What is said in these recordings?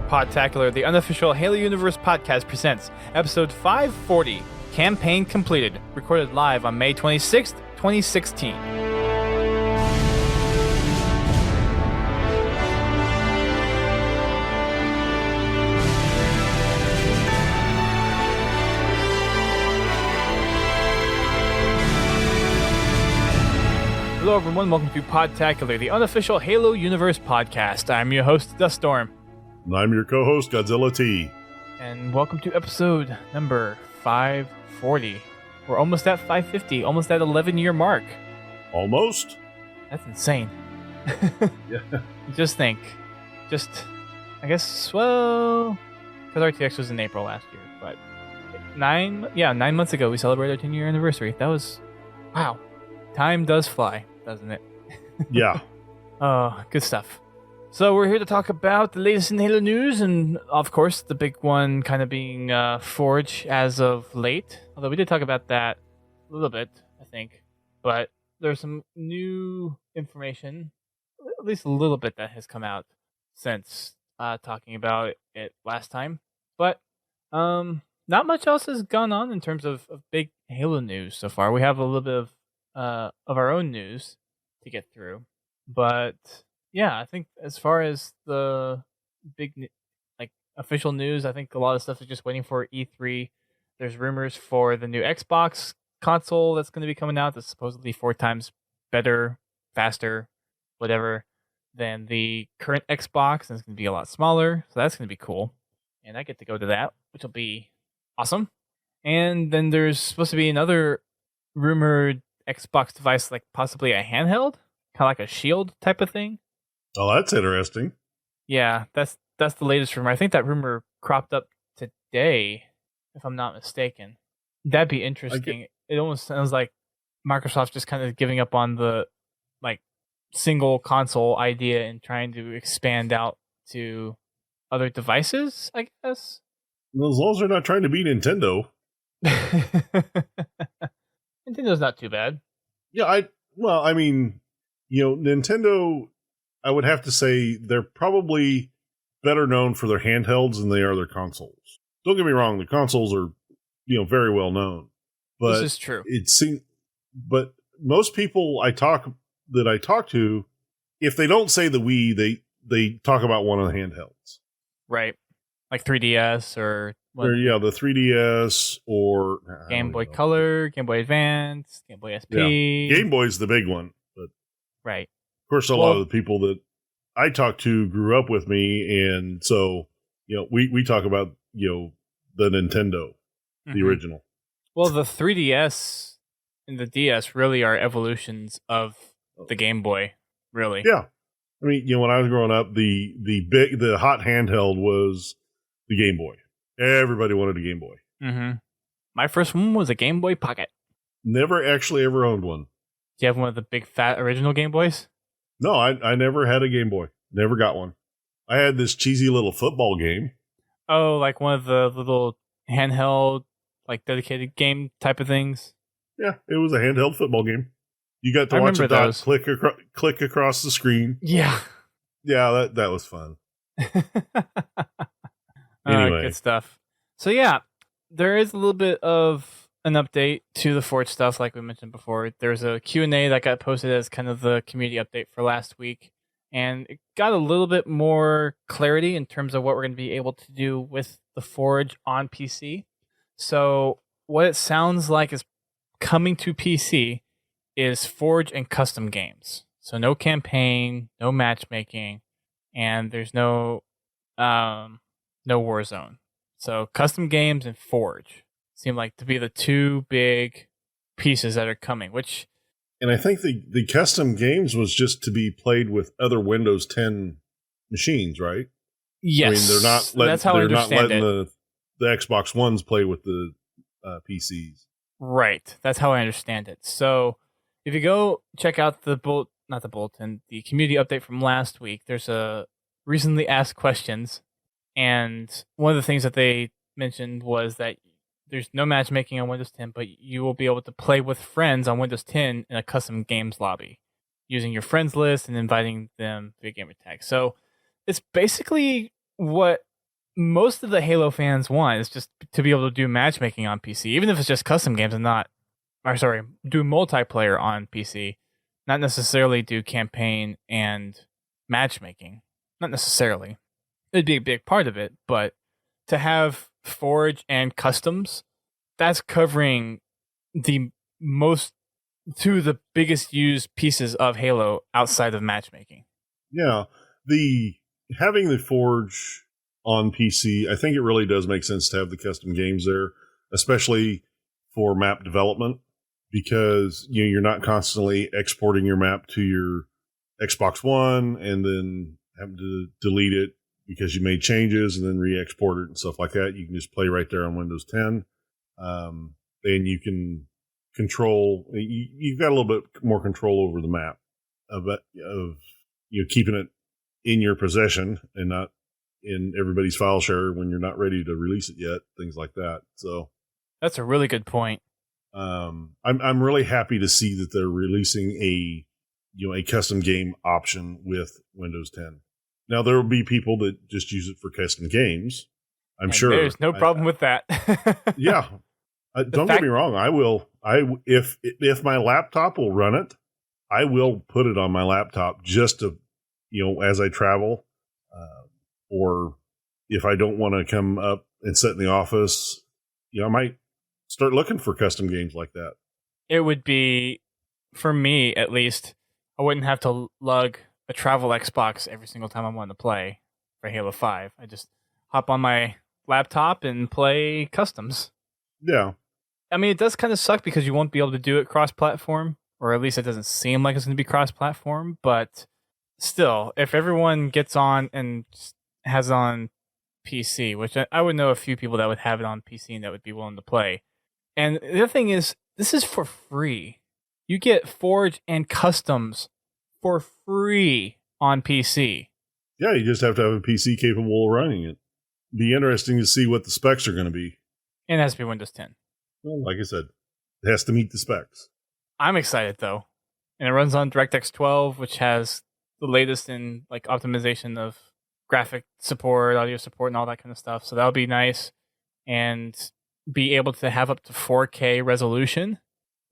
Podtacular, the unofficial Halo Universe podcast, presents episode 540, Campaign Completed, recorded live on May 26th, 2016. Hello everyone, welcome to Podtacular, the unofficial Halo Universe podcast. I'm your host, Duststorm. And I'm your co-host, Godzilla T. And welcome to episode number 540. We're almost at 550, almost at 11-year mark. Almost? That's insane. Yeah. Just think. I guess, well, because RTX was in April last year, but 9 months ago we celebrated our 10-year anniversary. That was, wow. Time does fly, doesn't it? Yeah. Oh, good stuff. So we're here to talk about the latest in Halo news, and of course the big one kind of being Forge as of late. Although we did talk about that a little bit, I think. But there's some new information, at least a little bit, that has come out since talking about it last time. But not much else has gone on in terms of big Halo news so far. We have a little bit of our own news to get through, but yeah, I think as far as the big official news, I think a lot of stuff is just waiting for E3. There's rumors for the new Xbox console that's going to be coming out that's supposedly 4 times better, faster, whatever, than the current Xbox, and it's going to be a lot smaller, so that's going to be cool. And I get to go to that, which will be awesome. And then there's supposed to be another rumored Xbox device, like possibly a handheld, kind of like a Shield type of thing. Oh, that's interesting. Yeah, that's the latest rumor. I think that rumor cropped up today, if I'm not mistaken. That'd be interesting. It almost sounds like Microsoft just kind of giving up on the single console idea and trying to expand out to other devices, I guess. Well, as long as they're not trying to beat Nintendo. Nintendo's not too bad. Yeah, Nintendo, I would have to say they're probably better known for their handhelds than they are their consoles. Don't get me wrong, the consoles are, very well known. But this is true. But most people I talk to, if they don't say the Wii, they talk about one of the handhelds. Right. Like 3DS or the 3DS or Game Boy Color, Game Boy Advance, Game Boy SP. Yeah. Game Boy's the big one, but right. Of course, a lot of the people that I talk to grew up with me, and so we talk about the Nintendo, the original. Well, the 3DS and the DS really are evolutions of the Game Boy, really. Yeah, I mean, when I was growing up, the hot handheld was the Game Boy. Everybody wanted a Game Boy. Mm-hmm. My first one was a Game Boy Pocket. Never actually ever owned one. Do you have one of the big fat original Game Boys? No, I never had a Game Boy. Never got one. I had this cheesy little football game. Oh, like one of the little handheld, dedicated game type of things? Yeah, it was a handheld football game. You got to watch it click across the screen. Yeah. Yeah, that was fun. Anyway. Good stuff. So yeah, there is a little bit of an update to the Forge stuff, like we mentioned before. There's a Q&A that got posted as kind of the community update for last week, and it got a little bit more clarity in terms of what we're going to be able to do with the Forge on PC. So what it sounds like is coming to PC is Forge and custom games. So no campaign, no matchmaking, and there's no Warzone. So custom games and Forge seem like to be the two big pieces that are coming, and I think the custom games was just to be played with other Windows 10 machines, right? Yes. I mean, they're not letting the Xbox Ones play with the PCs. Right. That's how I understand it. So if you go check out the community update from last week, there's a recently asked questions. And one of the things that they mentioned was that there's no matchmaking on Windows 10, but you will be able to play with friends on Windows 10 in a custom games lobby using your friends list and inviting them via gamer tag. So it's basically what most of the Halo fans want is just to be able to do matchmaking on PC, even if it's just custom games and do multiplayer on PC, not necessarily do campaign and matchmaking. Not necessarily. It'd be a big part of it, but to have Forge and customs, that's covering the most two of the biggest used pieces of Halo outside of matchmaking. Yeah, having the Forge on PC, I think it really does make sense to have the custom games there, especially for map development, because you're not constantly exporting your map to your Xbox One and then having to delete it because you made changes and then re-export it and stuff like that. You can just play right there on Windows 10. And you can control, you've got a little bit more control over the map of keeping it in your possession and not in everybody's file share when you're not ready to release it yet, things like that. So that's a really good point. I'm really happy to see that they're releasing a custom game option with Windows 10. Now there will be people that just use it for custom games. I'm sure there's no problem with that. Yeah, don't get me wrong. I will. If my laptop will run it, I will put it on my laptop just to, as I travel, or if I don't want to come up and sit in the office, I might start looking for custom games like that. It would be, for me at least, I wouldn't have to lug a travel Xbox every single time I want to play for Halo 5. I just hop on my laptop and play customs. Yeah. I mean, it does kind of suck because you won't be able to do it cross-platform, or at least it doesn't seem like it's going to be cross-platform, but still, if everyone gets on and has it on PC, which I would know a few people that would have it on PC and that would be willing to play. And the other thing is, this is for free. You get Forge and customs for free on PC. Yeah, you just have to have a PC capable of running it. Be interesting to see what the specs are going to be. And it has to be Windows 10. Well, like I said, it has to meet the specs. I'm excited though. And it runs on DirectX 12, which has the latest in optimization of graphic support, audio support, and all that kind of stuff. So that'll be nice. And be able to have up to 4K resolution.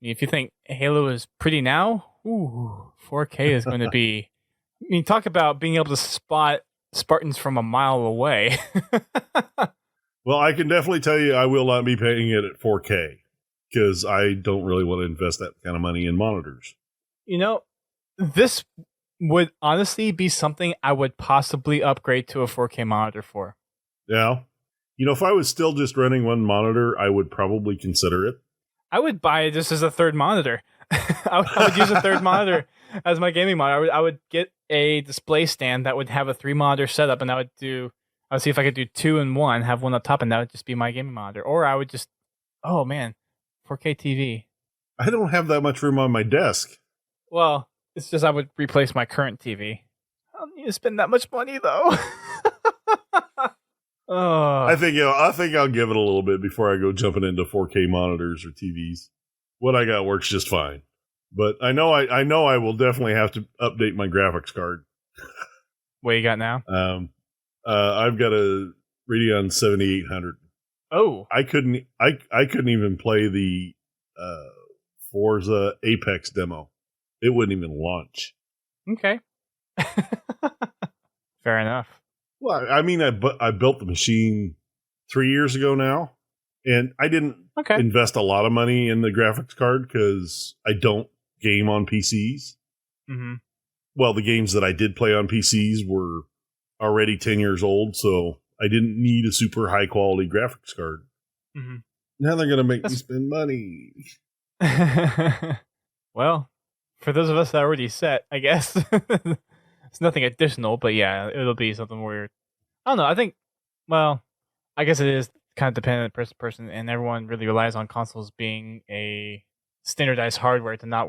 If you think Halo is pretty now, 4K is going to be... talk about being able to spot Spartans from a mile away. Well, I can definitely tell you I will not be paying it at 4K because I don't really want to invest that kind of money in monitors. This would honestly be something I would possibly upgrade to a 4K monitor for. Yeah. If I was still just running one monitor, I would probably consider it. I would buy it just as a third monitor. I would use a third monitor as my gaming monitor. I would get a display stand that would have a 3-monitor setup, and I would see if I could do 2 in 1, have one up top, and that would just be my gaming monitor. Or I would just, 4K TV. I don't have that much room on my desk. Well, it's just I would replace my current TV. I don't need to spend that much money, though. I think I'll give it a little bit before I go jumping into 4K monitors or TVs. What I got works just fine, but I know I will definitely have to update my graphics card. What you got now? I've got a Radeon 7800. Oh, I couldn't even play the Forza Apex demo. It wouldn't even launch. Okay. Fair enough. Well, I mean, I built the machine 3 years ago now, and I didn't invest a lot of money in the graphics card because I don't game on PCs. Mm-hmm. Well, the games that I did play on PCs were already 10 years old, so I didn't need a super high quality graphics card. Mm-hmm. Now they're going to make me spend money. Well, for those of us that are already set, I guess. It's nothing additional, but yeah, it'll be something where, I don't know, I guess it is kind of dependent person to person, and everyone really relies on consoles being a standardized hardware to not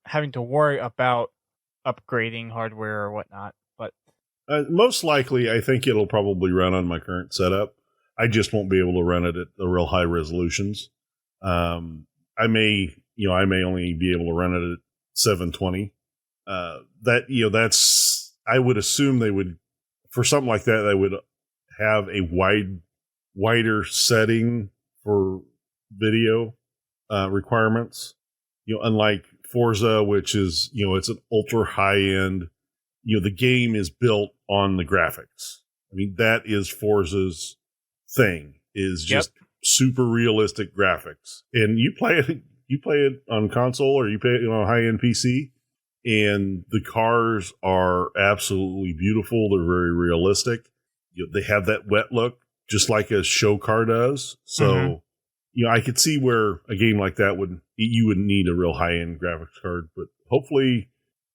having to worry about upgrading hardware or whatnot. But most likely, I think it'll probably run on my current setup. I just won't be able to run it at the real high resolutions. I may only be able to run it at 720. I would assume they would, for something like that, they would have a wider setting for video requirements. Unlike Forza, which is it's an ultra high end. The game is built on the graphics. I mean, that is Forza's thing, is just super realistic graphics. And you play it on console, or you play it on a high end PC, and the cars are absolutely beautiful. They're very realistic. They have that wet look, just like a show car does. So, I could see where a game like that you would need a real high end graphics card, but hopefully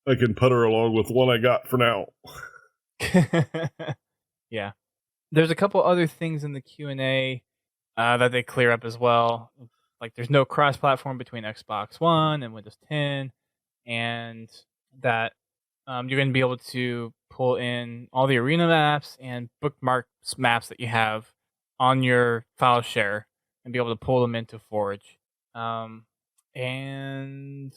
I can putter along with the one I got for now. Yeah. There's a couple other things in the Q&A that they clear up as well. Like there's no cross-platform between Xbox One and Windows 10, and that you're going to be able to pull in all the arena maps and bookmark maps that you have on your file share and be able to pull them into Forge. And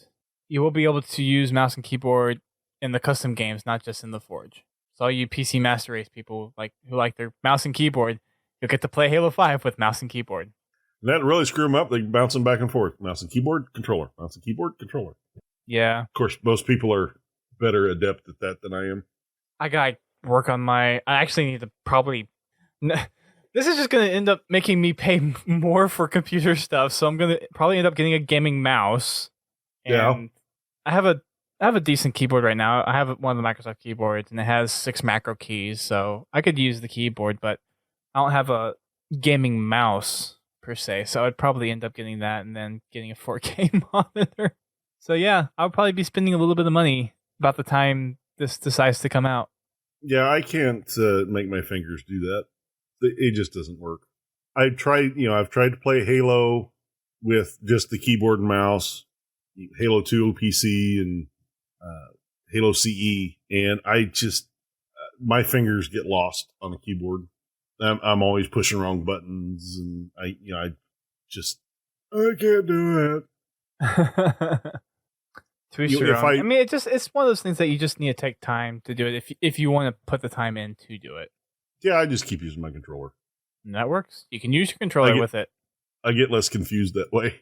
you will be able to use mouse and keyboard in the custom games, not just in the Forge. So all you PC Master Race people who like their mouse and keyboard, you'll get to play Halo 5 with mouse and keyboard. That really screw them up. They bounce them back and forth. Mouse and keyboard, controller. Mouse and keyboard, controller. Yeah. Of course, most people are better adept at that than I am. I got to work on I actually need to probably... This is just going to end up making me pay more for computer stuff, so I'm going to probably end up getting a gaming mouse. And I have a decent keyboard right now. I have one of the Microsoft keyboards, and it has 6 macro keys, so I could use the keyboard, but I don't have a gaming mouse per se, so I'd probably end up getting that and then getting a 4K monitor. So yeah, I'll probably be spending a little bit of money about the time this decides to come out. Yeah, I can't make my fingers do that. It just doesn't work. I've tried to play Halo with just the keyboard and mouse, Halo 2 PC and Halo CE, and I just my fingers get lost on the keyboard. I'm always pushing wrong buttons, and I can't do it. To each your own. I mean, it's one of those things that you just need to take time to do it if you want to put the time in to do it. Yeah, I just keep using my controller. And that works. You can use your controller with it. I get less confused that way.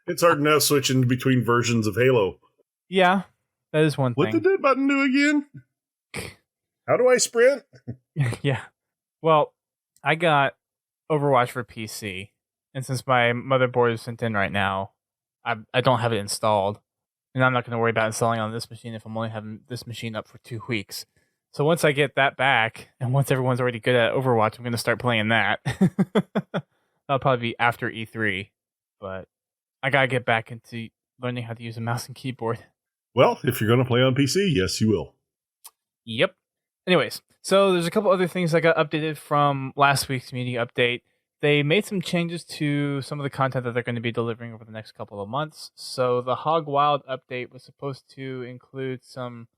It's hard enough switching between versions of Halo. Yeah, that is one thing. What did that button do again? How do I sprint? Yeah. Well, I got Overwatch for PC, and since my motherboard is sent in right now, I don't have it installed, and I'm not going to worry about installing on this machine if I'm only having this machine up for 2 weeks. So once I get that back, and once everyone's already good at Overwatch, I'm going to start playing that. That'll probably be after E3, but I got to get back into learning how to use a mouse and keyboard. Well, if you're going to play on PC, yes, you will. Yep. Anyways, so there's a couple other things that got updated from last week's community update. They made some changes to some of the content that they're going to be delivering over the next couple of months. So the Hog Wild update was supposed to include some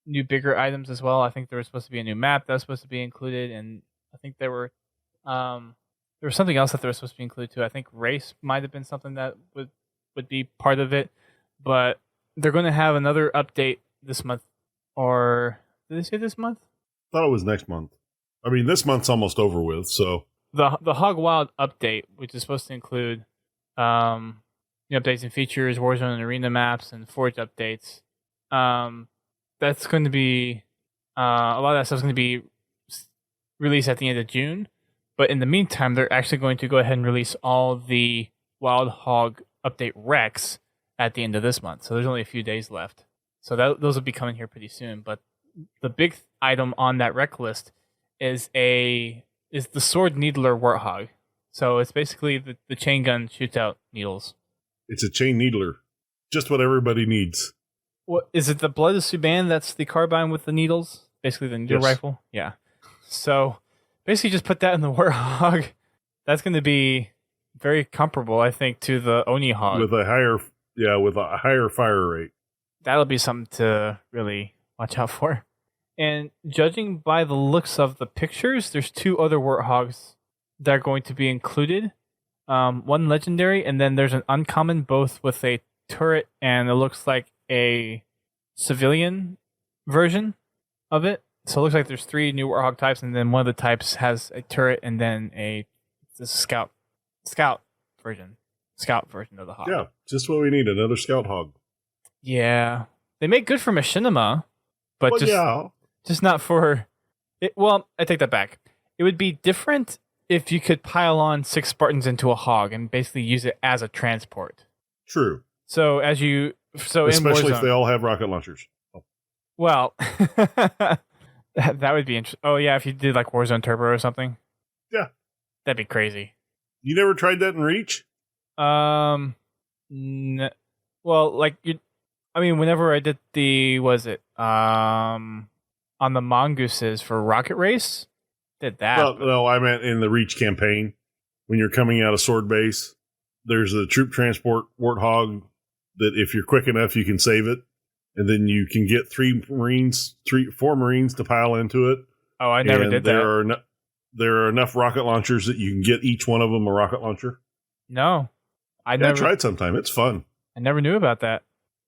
new bigger items as well. I think there was supposed to be a new map that was supposed to be included, and I think there was something else that there was supposed to be included too. I think race might have been something that would be part of it, but they're going to have another update this month. Or did they say this month? I thought it was next month. I mean, this month's almost over with, so the Hog Wild update, which is supposed to include updates and features, Warzone and Arena maps, and Forge updates. That's going to be a lot of that stuff's going to be released at the end of June. But in the meantime, they're actually going to go ahead and release all the Wild Hog update REQs at the end of this month. So there's only a few days left. So those will be coming here pretty soon. But the big item on that REQ list is the Sword Needler Warthog. So it's basically the chain gun shoots out needles. It's a chain needler. Just what everybody needs. What is it? The Blood of Suban? That's the carbine with the needles? Basically the needle rifle? Yeah. So basically just put that in the Warthog. That's going to be very comparable, I think, to the Oni Hog. With a higher fire rate. That'll be something to really watch out for. And judging by the looks of the pictures, there's 2 other Warthogs that are going to be included. One legendary, and then there's an uncommon, both with a turret and it looks like a civilian version of it. So it looks like there's 3 new Warthog types, and then one of the types has a turret and then the scout version of the Hog. Yeah, just what we need, another Scout Hog. Yeah, they make good for machinima, but Well, just not for it. Well, I take that back. It would be different if you could pile on 6 Spartans into a Hog and basically use it as a transport. true. So Especially in Warzone, if they all have rocket launchers. Oh. well, that would be interesting. Oh yeah, if you did like Warzone Turbo or something. Yeah. That'd be crazy. You never tried that in Reach? Well, like whenever I did on the mongooses for Rocket Race, did that. Well, no, I meant in the Reach campaign. When you're coming out of Sword Base, there's a troop transport Warthog that if you're quick enough, you can save it. And then you can get 4 Marines to pile into it. Oh, I never did that. There are enough rocket launchers that you can get each one of them a rocket launcher. No. I tried sometime. It's fun. I never knew about that.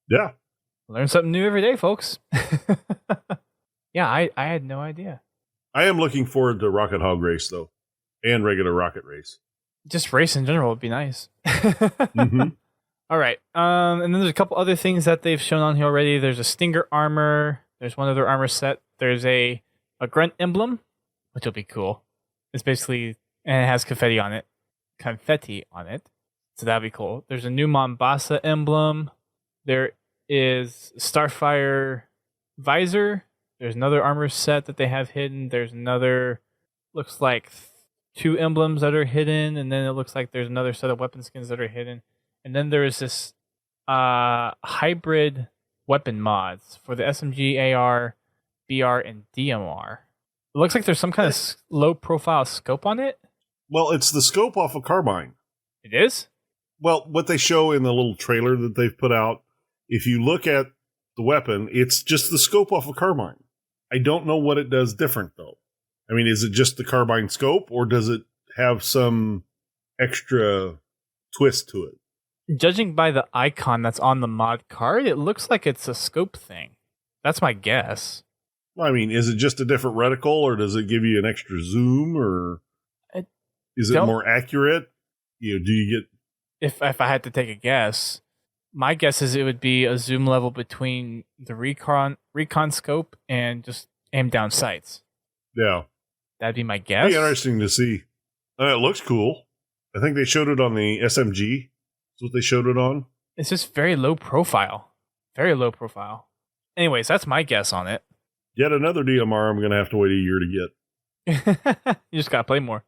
Yeah. Learn something new every day, folks. Yeah, I had no idea. I am looking forward to Rocket Hog Race, though, and regular Rocket Race. Just race in general would be nice. Mm-hmm. All right. And then there's a couple other things that they've shown on here already. There's a Stinger armor. There's one other armor set. There's a Grunt emblem, which will be cool. It's basically, and it has confetti on it. So that'll be cool. There's a new Mombasa emblem. There is Starfire visor. There's another armor set that they have hidden. There's another, looks like 2 emblems that are hidden. And then it looks like there's another set of weapon skins that are hidden. And then there is this hybrid weapon mods for the SMG, AR, BR, and DMR. It looks like there's some kind of low-profile scope on it. Well, it's the scope off a carbine. It is? Well, what they show in the little trailer that they've put out, if you look at the weapon, it's just the scope off a carbine. I don't know what it does different, though. I mean, is it just the carbine scope, or does it have some extra twist to it? Judging by the icon that's on the mod card, it looks like it's a scope thing. That's my guess. I mean, is it just a different reticle, or does it give you an extra zoom, or is it more accurate? Do you get... If I had to take a guess, my guess is it would be a zoom level between the recon scope and just aim down sights. Yeah. That'd be my guess. It'd be interesting to see. It looks cool. I think they showed it on the SMG. That's what they showed it on. It's just very low profile. Very low profile. Anyways, that's my guess on it. Yet another DMR I'm going to have to wait a year to get. You just got to play more.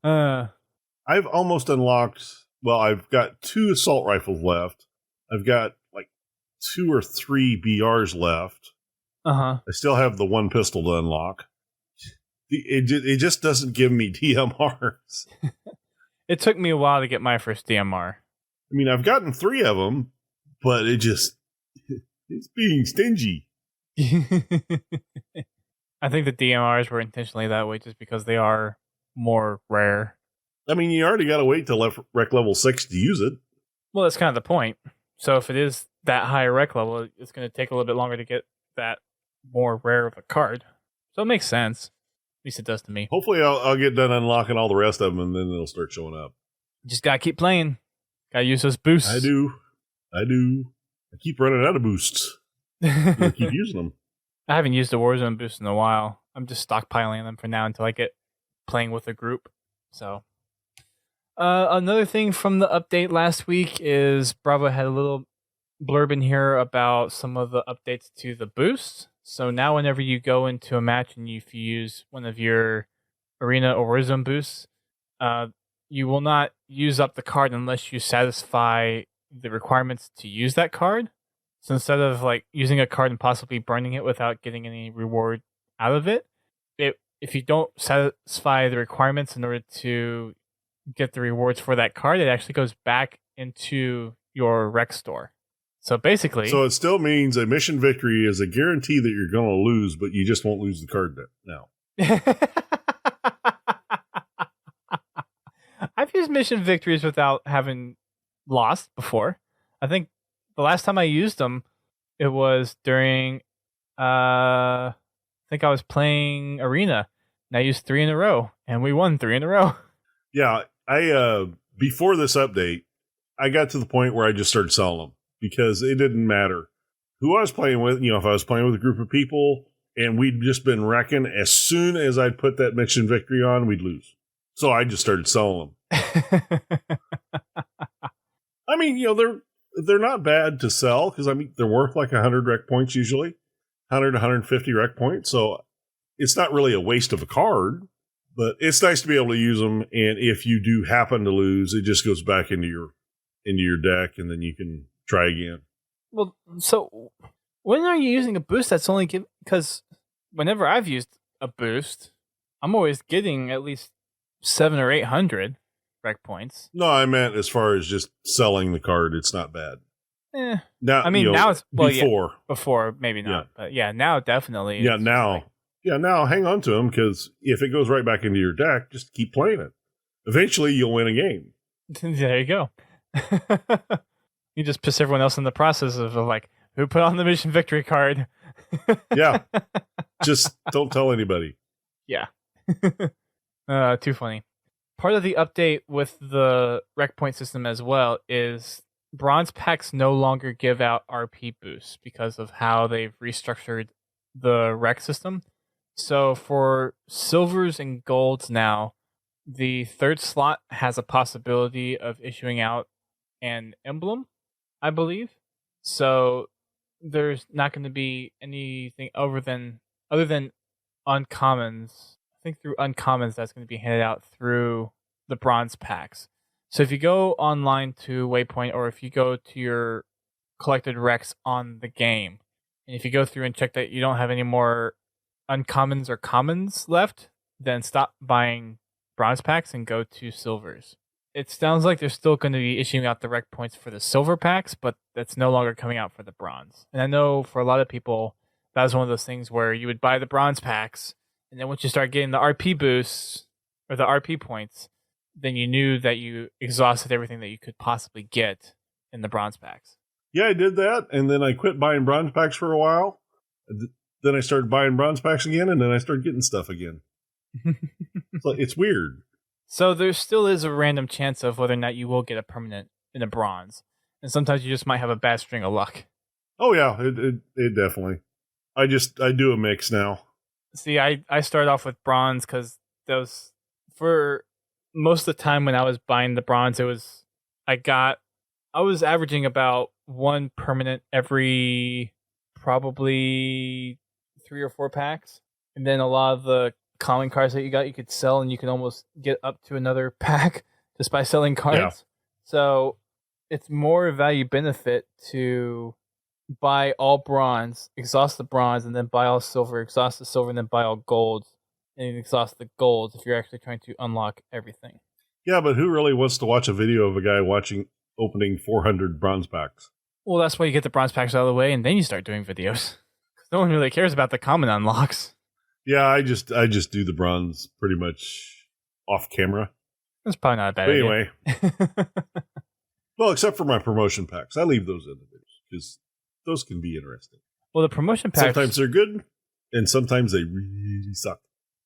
I've almost unlocked... Well, I've got 2 assault rifles left. I've got like 2 or 3 BRs left. Uh-huh. I still have the 1 pistol to unlock. It just doesn't give me DMRs. It took me a while to get my first DMR. I mean, I've gotten 3 of them, but it's being stingy. I think the DMRs were intentionally that way just because they are more rare. I mean, you already got to wait till rec level 6 to use it. Well, that's kind of the point. So if it is that high rec level, it's going to take a little bit longer to get that more rare of a card. So it makes sense. At least it does to me. Hopefully I'll get done unlocking all the rest of them, and then they'll start showing up. Just got to keep playing. Got to use those boosts. I do. I keep running out of boosts. I keep using them. I haven't used the Warzone boost in a while. I'm just stockpiling them for now until I get playing with a group. So... another thing from the update last week is Bravo had a little blurb in here about some of the updates to the boosts. So now whenever you go into a match and if you use one of your Arena or Warzone boosts, you will not use up the card unless you satisfy the requirements to use that card. So instead of like using a card and possibly burning it without getting any reward out of it, if you don't satisfy the requirements in order to get the rewards for that card, it actually goes back into your rec store. So basically... So it still means a mission victory is a guarantee that you're going to lose, but you just won't lose the card now. I've used mission victories without having lost before. I think the last time I used them, it was during think I was playing Arena, and I used 3 in a row, and we won 3 in a row. Yeah, I before this update, I got to the point where I just started selling them because it didn't matter who I was playing with. If I was playing with a group of people and we'd just been wrecking, as soon as I'd put that mission victory on, we'd lose. So I just started selling them. I mean, they're not bad to sell because they're worth like 100 rec points usually, 100 150 rec points. So it's not really a waste of a card, but it's nice to be able to use them. And if you do happen to lose, it just goes back into your deck, and then you can try again. Well, so when are you using a boost that's only because whenever I've used a boost, I'm always getting at least 700 or 800 rec points. No, I meant as far as just selling the card, it's not bad. Now, I mean, now it's before. Yeah, before maybe not, but yeah, now definitely. Yeah, now hang on to them because if it goes right back into your deck, just keep playing it. Eventually, you'll win a game. There you go. You just piss everyone else in the process of like, who put on the mission victory card? Yeah, just don't tell anybody. Yeah. Too funny. Part of the update with the rec point system as well is bronze packs no longer give out RP boosts because of how they've restructured the rec system. So for silvers and golds now, the third slot has a possibility of issuing out an emblem, I believe. So there's not going to be anything other than uncommons. I think through uncommons that's going to be handed out through the bronze packs. So if you go online to Waypoint, or if you go to your collected recs on the game, and if you go through and check that you don't have any more uncommons or commons left, then stop buying bronze packs and go to silvers. It sounds like they're still going to be issuing out the rec points for the silver packs, but that's no longer coming out for the bronze. And I know for a lot of people, that was one of those things where you would buy the bronze packs, and then once you start getting the RP boosts or the RP points, then you knew that you exhausted everything that you could possibly get in the bronze packs. Yeah, I did that, and then I quit buying bronze packs for a while. Then I started buying bronze packs again, and then I started getting stuff again. It's weird. So there still is a random chance of whether or not you will get a permanent in a bronze. And sometimes you just might have a bad string of luck. Oh, yeah, it definitely. I do a mix now. See, I started off with bronze because those, for most of the time when I was buying the bronze, I was averaging about one permanent every probably 3 or 4 packs. And then a lot of the common cards that you could sell, and you can almost get up to another pack just by selling cards. Yeah. So it's more value benefit to buy all bronze, exhaust the bronze, and then buy all silver, exhaust the silver, and then buy all gold, and exhaust the gold if you're actually trying to unlock everything. Yeah, but who really wants to watch a video of a guy opening 400 bronze packs? Well, that's why you get the bronze packs out of the way, and then you start doing videos. No one really cares about the common unlocks. Yeah, I just do the bronze pretty much off camera. That's probably not a bad idea. Anyway. Well, except for my promotion packs. I leave those in the videos because those can be interesting. Well, the promotion packs... Sometimes they're good, and sometimes they really suck.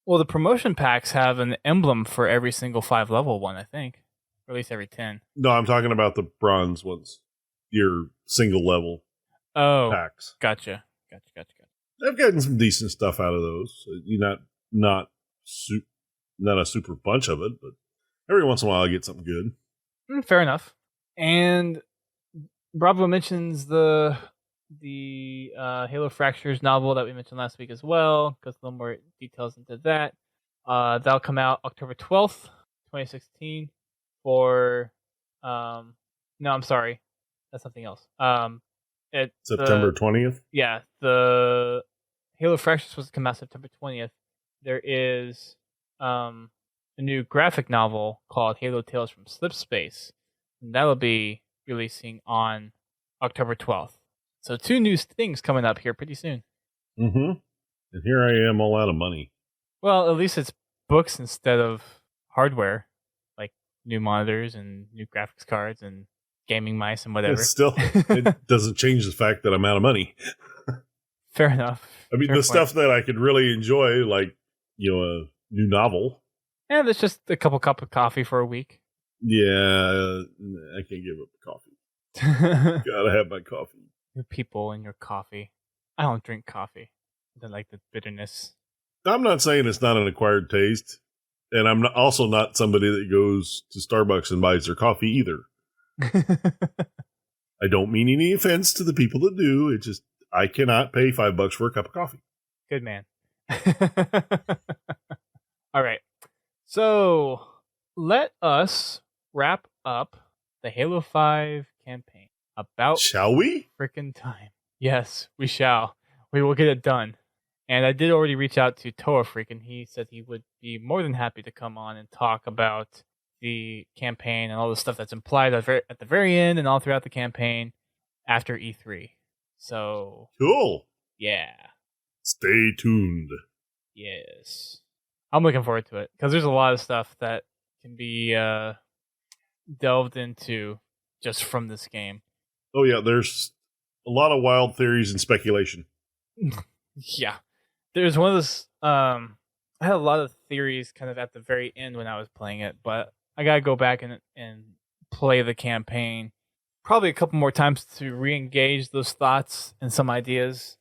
Well, the promotion packs have an emblem for every single 5-level one, I think. Or at least every 10. No, I'm talking about the bronze ones. Your single level packs. Gotcha. I've gotten some decent stuff out of those. Not a super bunch of it, but every once in a while I get something good. Fair enough. And Bravo mentions the Halo Fractures novel that we mentioned last week as well. Goes a little more details into that. That'll come out October 12th, 2016 for... no, I'm sorry. That's something else. September 20th? Yeah, the Halo Fractures was supposed to come out September 20th. There is a new graphic novel called Halo Tales from Slipspace. And that'll be releasing on October 12th. So 2 new things coming up here pretty soon. Mm-hmm. And here I am all out of money. Well, at least it's books instead of hardware, like new monitors and new graphics cards and gaming mice and whatever. It doesn't change the fact that I'm out of money. Fair enough. I mean, Fair the point. stuff that I could really enjoy, like, a new novel. And it's just a couple cup of coffee for a week. Yeah, I can't give up coffee. Gotta have my coffee. Your people and your coffee. I don't drink coffee. I like the bitterness. I'm not saying it's not an acquired taste, and I'm also not somebody that goes to Starbucks and buys their coffee either. I don't mean any offense to the people that do. It's just I cannot pay $5 for a cup of coffee. Good man. All right. So let us wrap up the Halo 5 campaign. About Shall we? frickin' time. Yes, we shall. We will get it done. And I did already reach out to Toa Freak, and he said he would be more than happy to come on and talk about the campaign and all the stuff that's implied at the very end and all throughout the campaign after E3. So, Cool. yeah. Stay tuned. Yes. I'm looking forward to it because there's a lot of stuff that can be delved into just from this game. Oh, yeah, there's a lot of wild theories and speculation. Yeah. There's one of those. I had a lot of theories kind of at the very end when I was playing it, but I got to go back and play the campaign probably a couple more times to re-engage those thoughts and some ideas,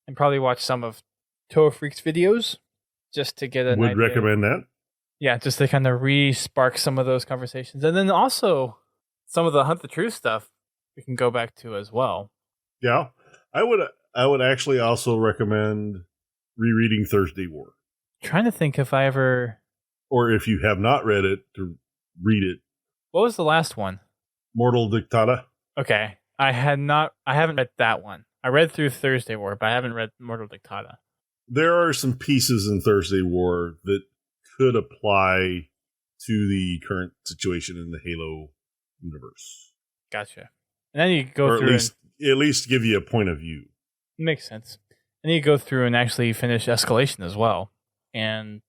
and probably watch some of Toa Freak's videos just to get an Would idea. recommend that. Yeah, just to kind of re-spark some of those conversations. And then also some of the Hunt the Truth stuff we can go back to as well. Yeah. I would actually also recommend rereading Thursday War. Trying to think if I ever... Or if you have not read it, to read it. What was the last one? Mortal Dictata. Okay. I haven't read that one. I read through Thursday War, but I haven't read Mortal Dictata. There are some pieces in Thursday War that could apply to the current situation in the Halo universe. Gotcha. And then you go or through at least give you a point of view. Makes sense. And you go through and actually finish Escalation as well. And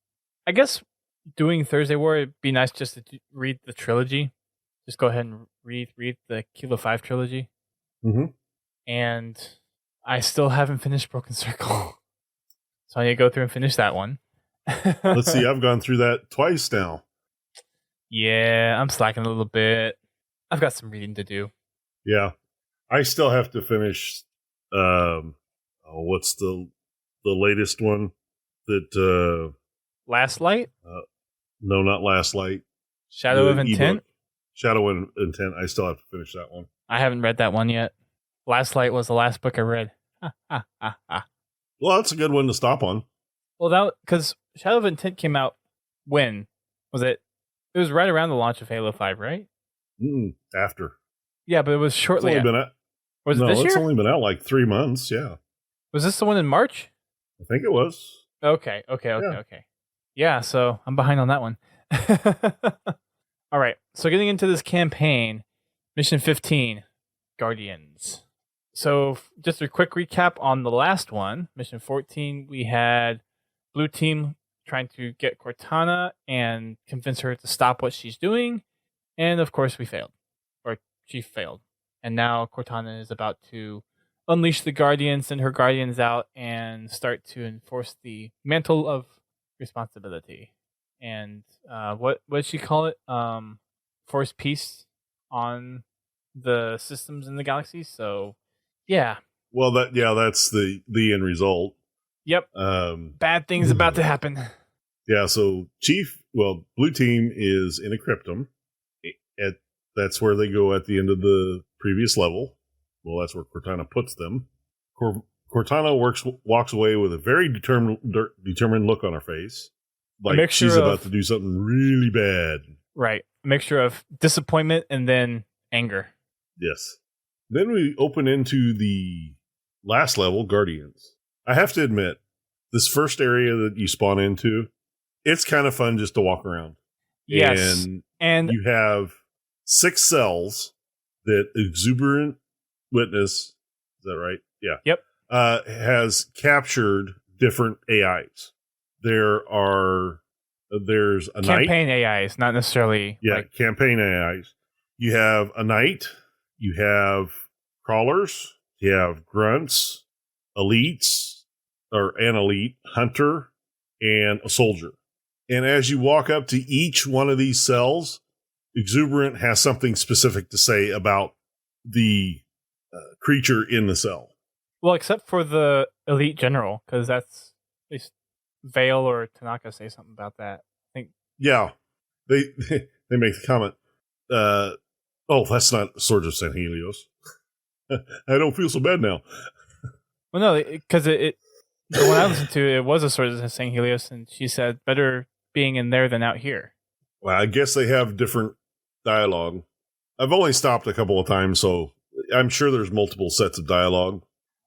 I guess doing Thursday War, it'd be nice just to read the trilogy. Just go ahead and read the Kilo 5 trilogy. Mm-hmm. And I still haven't finished Broken Circle. So I need to go through and finish that one. Let's see, I've gone through that twice now. Yeah, I'm slacking a little bit. I've got some reading to do. Yeah. I still have to finish what's the latest one that Last Light? No, not Last Light. Shadow of Intent? E-book. Shadow of Intent. I still have to finish that one. I haven't read that one yet. Last Light was the last book I read. Well, that's a good one to stop on. Well, that because Shadow of Intent came out when? Was it? It was right around the launch of Halo 5, right? After. Yeah, but it was shortly after. Was it this year? It's only been out like 3 months, yeah. Was this the one in March? I think it was. Okay. Yeah, so I'm behind on that one. All right, so getting into this campaign, Mission 15, Guardians. So just a quick recap on the last one, Mission 14, we had Blue Team trying to get Cortana and convince her to stop what she's doing. And of course we failed. Or she failed. And now Cortana is about to unleash the Guardians, send her Guardians out, and start to enforce the mantle of responsibility. And what did she call it? Force peace on the systems in the galaxy. So yeah. Well, that's the end result. Yep. Bad things about to happen. Yeah. So Blue Team is in a cryptum. That's where they go at the end of the previous level. Well, that's where Cortana puts them. Cortana walks away with a very determined look on her face, like she's about to do something really bad. Right. A mixture of disappointment and then anger. Yes. Then we open into the last level, Guardians. I have to admit, this first area that you spawn into, it's kind of fun just to walk around. Yes. And you have 6 cells that Exuberant Witness, is that right? Yeah. Yep. Has captured different AIs. There's a campaign knight. AIs, not necessarily. Yeah, campaign AIs. You have a knight. You have crawlers. You have grunts, elites, or an elite, hunter, and a soldier. And as you walk up to each one of these cells, Exuberant has something specific to say about the creature in the cell. Well, except for the elite general, because that's at least Vale or Tanaka say something about that. I think. Yeah, they make the comment. That's not Swords of St. Helios. I don't feel so bad now. Well, no, because the one I listened to, it was a Swords of St. Helios, and she said better being in there than out here. Well, I guess they have different dialogue. I've only stopped a couple of times, so I'm sure there's multiple sets of dialogue.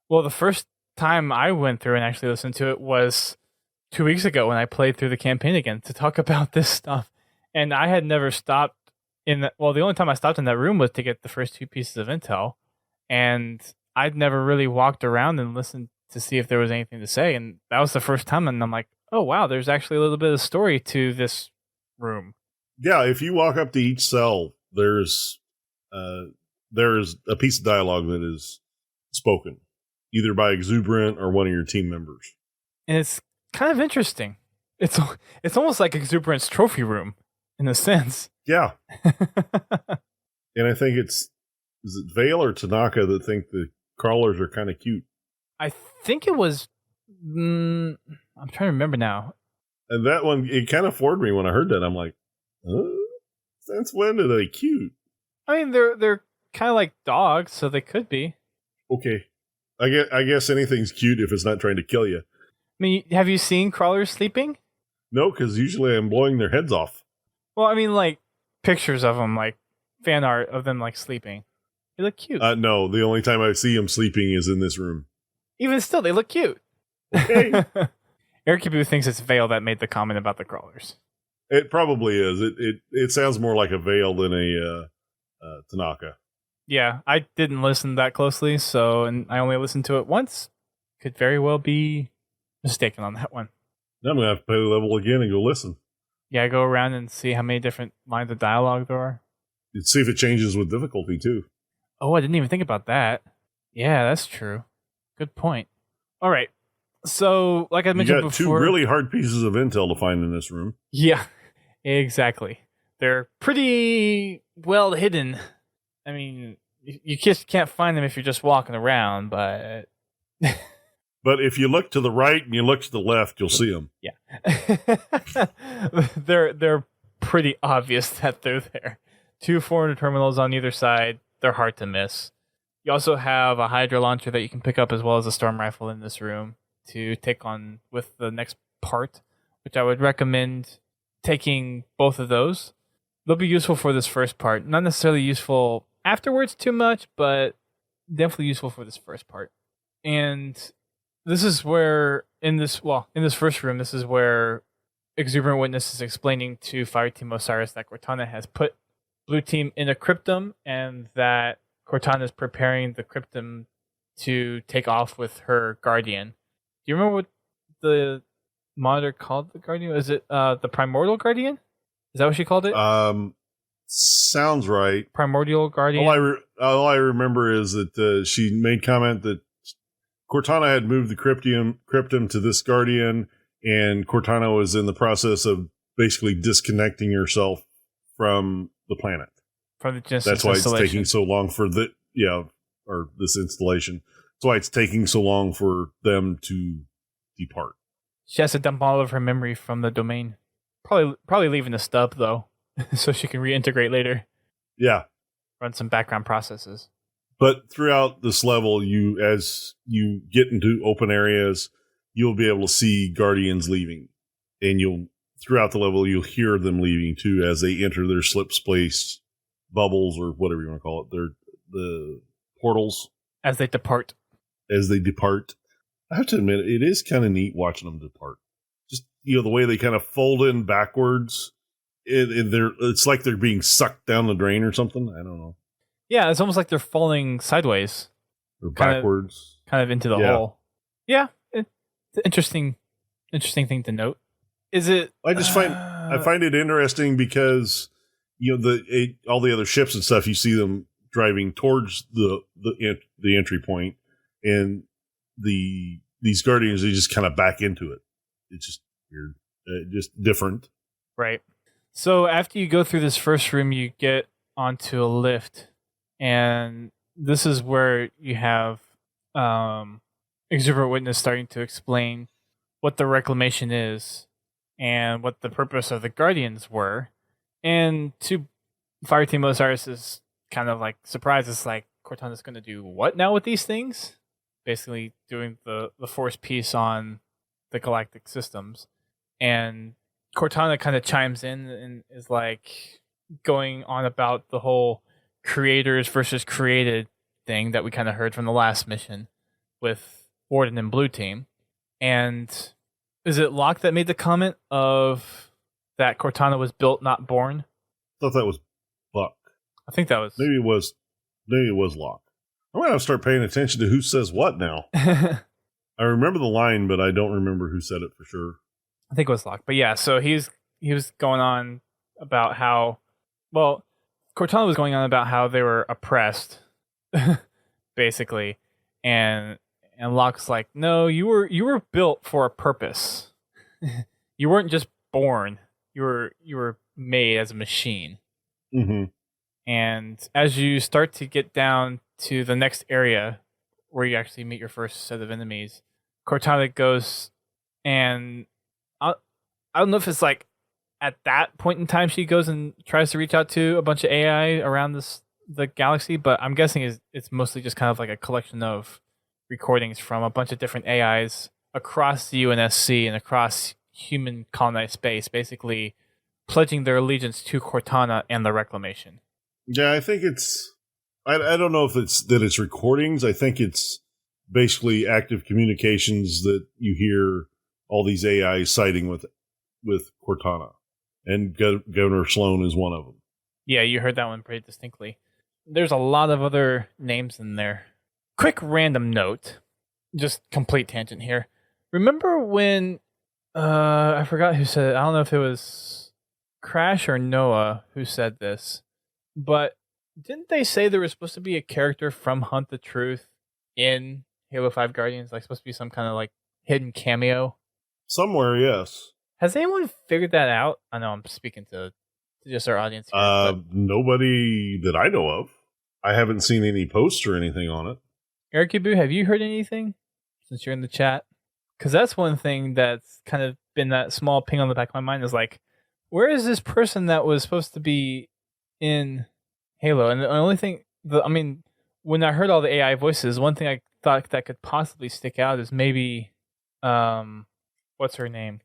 Well, the first time I went through and actually listened to it was 2 weeks ago when I played through the campaign again to talk about this stuff. And I had never stopped the only time I stopped in that room was to get the first 2 pieces of intel. And I'd never really walked around and listened to see if there was anything to say. And that was the first time. And I'm like, oh, wow, there's actually a little bit of story to this room. Yeah, if you walk up to each cell, there's a piece of dialogue that is spoken, either by Exuberant or one of your team members. And it's kind of interesting. It's almost like Exuberant's trophy room, in a sense. Yeah. And I think is it Vale or Tanaka that think the crawlers are kind of cute? I think it was... I'm trying to remember now. And that one, it kind of floored me when I heard that. I'm like, since when are they cute? I mean, they're kind of like dogs, so they could be. Okay. I guess anything's cute if it's not trying to kill you. I mean, have you seen crawlers sleeping? No, because usually I'm blowing their heads off. Well, I mean, like, pictures of them, like, fan art of them, like, sleeping. They look cute. No, the only time I see them sleeping is in this room. Even still, they look cute. Okay. Eric Boo thinks it's Vale that made the comment about the crawlers. It probably is. It sounds more like a Vale than a Tanaka. Yeah, I didn't listen that closely, and I only listened to it once. Could very well be mistaken on that one. I'm going to have to play the level again and go listen. Yeah, go around and see how many different lines of dialogue there are. You'd see if it changes with difficulty, too. Oh, I didn't even think about that. Yeah, that's true. Good point. All right. So, like I mentioned before... You got 2 really hard pieces of intel to find in this room. Yeah, exactly. They're pretty well hidden. I mean, you just can't find them if you're just walking around, but... But if you look to the right and you look to the left, you'll see them. Yeah. They're pretty obvious that they're there. 2 foreigner terminals on either side. They're hard to miss. You also have a Hydra launcher that you can pick up as well as a storm rifle in this room to take on with the next part, which I would recommend taking both of those. They'll be useful for this first part. Not necessarily useful afterwards too much, but definitely useful for this first part. And this is where, in this first room, this is where Exuberant Witness is explaining to Fireteam Osiris that Cortana has put Blue Team in a cryptum and that Cortana is preparing the cryptum to take off with her Guardian. Do you remember what the monitor called the Guardian? Is it the Primordial Guardian? Is that what she called it? Sounds right. Primordial Guardian? All I remember is that she made comment that Cortana had moved the cryptum to this Guardian, and Cortana was in the process of basically disconnecting herself from the planet. From the Genesis That's why it's taking so long for this installation. That's why it's taking so long for them to depart. She has to dump all of her memory from the domain. Probably leaving the stub, though, so she can reintegrate later. Yeah. Run some background processes. But throughout this level, as you get into open areas, you'll be able to see Guardians leaving. And throughout the level, you'll hear them leaving, too, as they enter their slip space bubbles, or whatever you want to call it. The portals. As they depart. I have to admit, it is kind of neat watching them depart. Just, the way they kind of fold in backwards. It's like they're being sucked down the drain or something. I don't know. Yeah, it's almost like they're falling sideways. Or backwards. Kind of into the hole. Yeah, it's an interesting thing to note. Is it... I find it interesting because, all the other ships and stuff, you see them driving towards the entry point, and the these Guardians, they just kind of back into it. It's just weird, just different. Right. So after you go through this first room, you get onto a lift, and this is where you have Exuberant Witness starting to explain what the reclamation is and what the purpose of the Guardians were. And to Fireteam Osiris is kind of like surprised. It's like, Cortana's going to do what now with these things? Basically doing the force piece on the galactic systems. And Cortana kind of chimes in and is like going on about the whole creators versus created thing that we kind of heard from the last mission with Warden and Blue Team. And is it Locke that made the comment of that Cortana was built, not born? I thought that was Buck. I think that was... Maybe it was Locke. I'm going to start paying attention to who says what now. I remember the line, but I don't remember who said it for sure. I think it was Locke. But yeah, so he was going on about how... Well, Cortana was going on about how they were oppressed, basically. And Locke's like, no, you were built for a purpose. You weren't just born. You were made as a machine. Mm-hmm. And as you start to get down to the next area where you actually meet your first set of enemies, Cortana goes, and I don't know if it's like at that point in time she goes and tries to reach out to a bunch of AI around the galaxy, but I'm guessing it's mostly just kind of like a collection of recordings from a bunch of different AIs across the UNSC and across human colonized space, basically pledging their allegiance to Cortana and the Reclamation. Yeah, I think it's... I don't know if it's recordings. I think it's basically active communications that you hear all these AIs citing with Cortana. And Governor Sloan is one of them. Yeah, you heard that one pretty distinctly. There's a lot of other names in there. Quick random note, just complete tangent here. Remember when, I forgot who said it. I don't know if it was Crash or Noah who said this, but didn't they say there was supposed to be a character from Hunt the Truth in Halo 5 Guardians? Like, supposed to be some kind of like hidden cameo? Somewhere, yes. Has anyone figured that out? I know I'm speaking to just our audience here. Nobody that I know of. I haven't seen any posts or anything on it. Eric Ibu, have you heard anything since you're in the chat? Because that's one thing that's kind of been that small ping on the back of my mind is like, where is this person that was supposed to be in Halo? And the only thing, when I heard all the AI voices, one thing I thought that could possibly stick out is maybe, what's her name?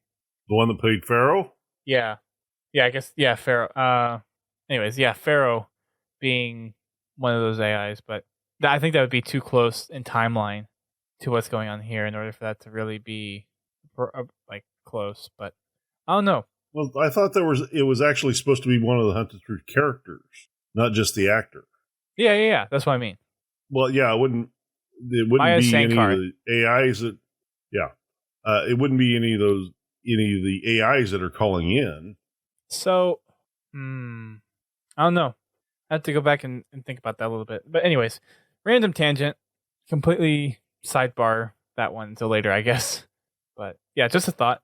The one that played Pharaoh? Yeah, I guess, yeah, Pharaoh. Anyways, yeah, Pharaoh being one of those AIs, but I think that would be too close in timeline to what's going on here in order for that to really be like close. But I don't know. Well, I thought it was actually supposed to be one of the Hunt the Truth characters, not just the actor. Yeah. That's what I mean. Well, yeah, it wouldn't be any of the AIs that. Yeah, it wouldn't be any of the AIs that are calling in. So, I don't know. I have to go back and think about that a little bit. But anyways, random tangent, completely sidebar that one until later, I guess. But yeah, just a thought.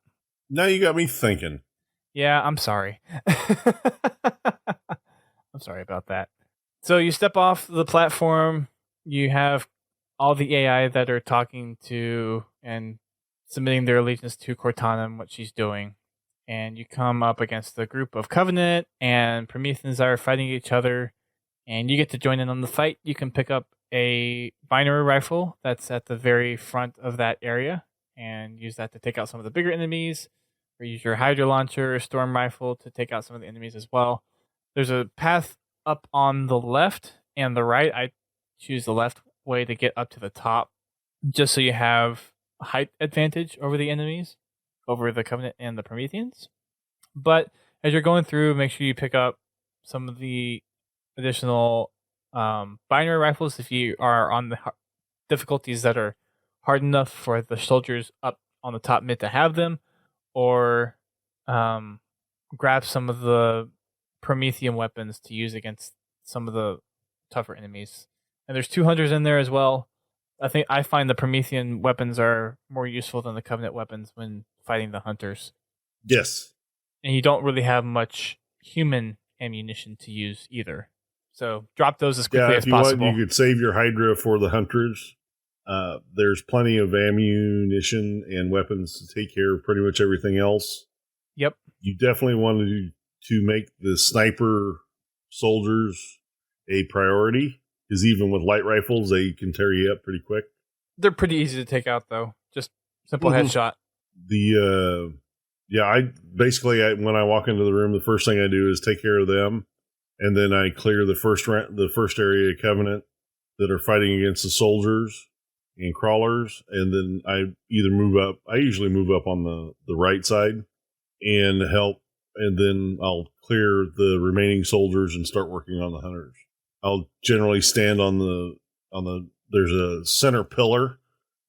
Now you got me thinking. Yeah, I'm sorry. I'm sorry about that. So you step off the platform, you have all the AI that are talking to and submitting their allegiance to Cortana and what she's doing. And you come up against a group of Covenant and Prometheans that are fighting each other, and you get to join in on the fight. You can pick up a binary rifle that's at the very front of that area and use that to take out some of the bigger enemies, or use your Hydra launcher or storm rifle to take out some of the enemies as well. There's a path up on the left and the right. I choose the left way to get up to the top, just so you have height advantage over the enemies, over the Covenant and the Prometheans. But as you're going through, make sure you pick up some of the additional binary rifles if you are on the difficulties that are hard enough for the soldiers up on the top mid to have them, or grab some of the Promethean weapons to use against some of the tougher enemies. And there's 200s in there as well. I find the Promethean weapons are more useful than the Covenant weapons when fighting the hunters. Yes. And you don't really have much human ammunition to use either. So drop those as quickly as If you want, possible. you could save your Hydra for the hunters. There's plenty of ammunition and weapons to take care of pretty much everything else. Yep. You definitely want to make the sniper soldiers a priority, because even with light rifles, they can tear you up pretty quick. They're pretty easy to take out, though. Just simple headshot. I basically, when I walk into the room, the first thing I do is take care of them, and then I clear the first area of Covenant that are fighting against the soldiers and crawlers, and then I either move up. I usually move up on the right side and help, and then I'll clear the remaining soldiers and start working on the hunters. I'll generally stand on the there's a center pillar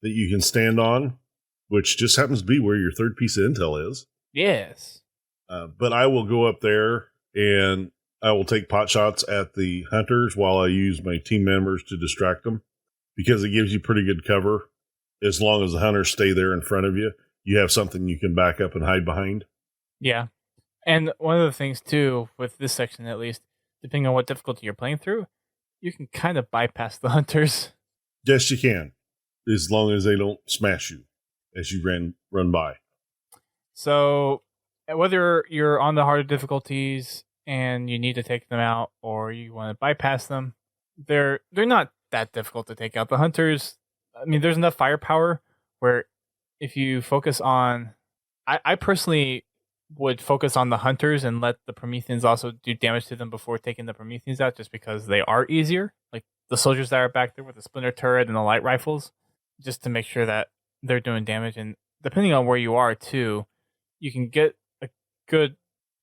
that you can stand on, which just happens to be where your third piece of intel is. Yes. But I will go up there and I will take pot shots at the hunters while I use my team members to distract them, because it gives you pretty good cover. As long as the hunters stay there in front of you, you have something you can back up and hide behind. Yeah. And one of the things, too, with this section at least, depending on what difficulty you're playing through, you can kind of bypass the hunters. Yes, you can, as long as they don't smash you as you run by. So whether you're on the harder difficulties and you need to take them out, or you want to bypass them, they're not that difficult to take out. The hunters, I mean, there's enough firepower where if you focus on, I personally would focus on the hunters and let the Prometheans also do damage to them before taking the Prometheans out, just because they are easier. Like the soldiers that are back there with the splinter turret and the light rifles, just to make sure that they're doing damage. And depending on where you are too, you can get a good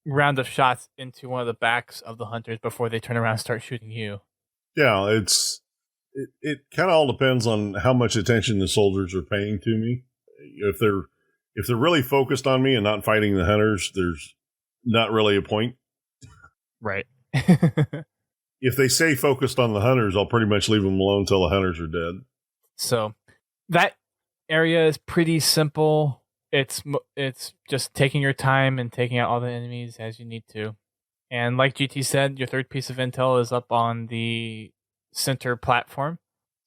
round of shots into one of the backs of the hunters before they turn around and start shooting you. Yeah, it kind of all depends on how much attention the soldiers are paying to me. If they're really focused on me and not fighting the hunters, there's not really a point. Right. If they stay focused on the hunters, I'll pretty much leave them alone until the hunters are dead. So that area is pretty simple. It's just taking your time and taking out all the enemies as you need to. And like GT said, your third piece of intel is up on the center platform.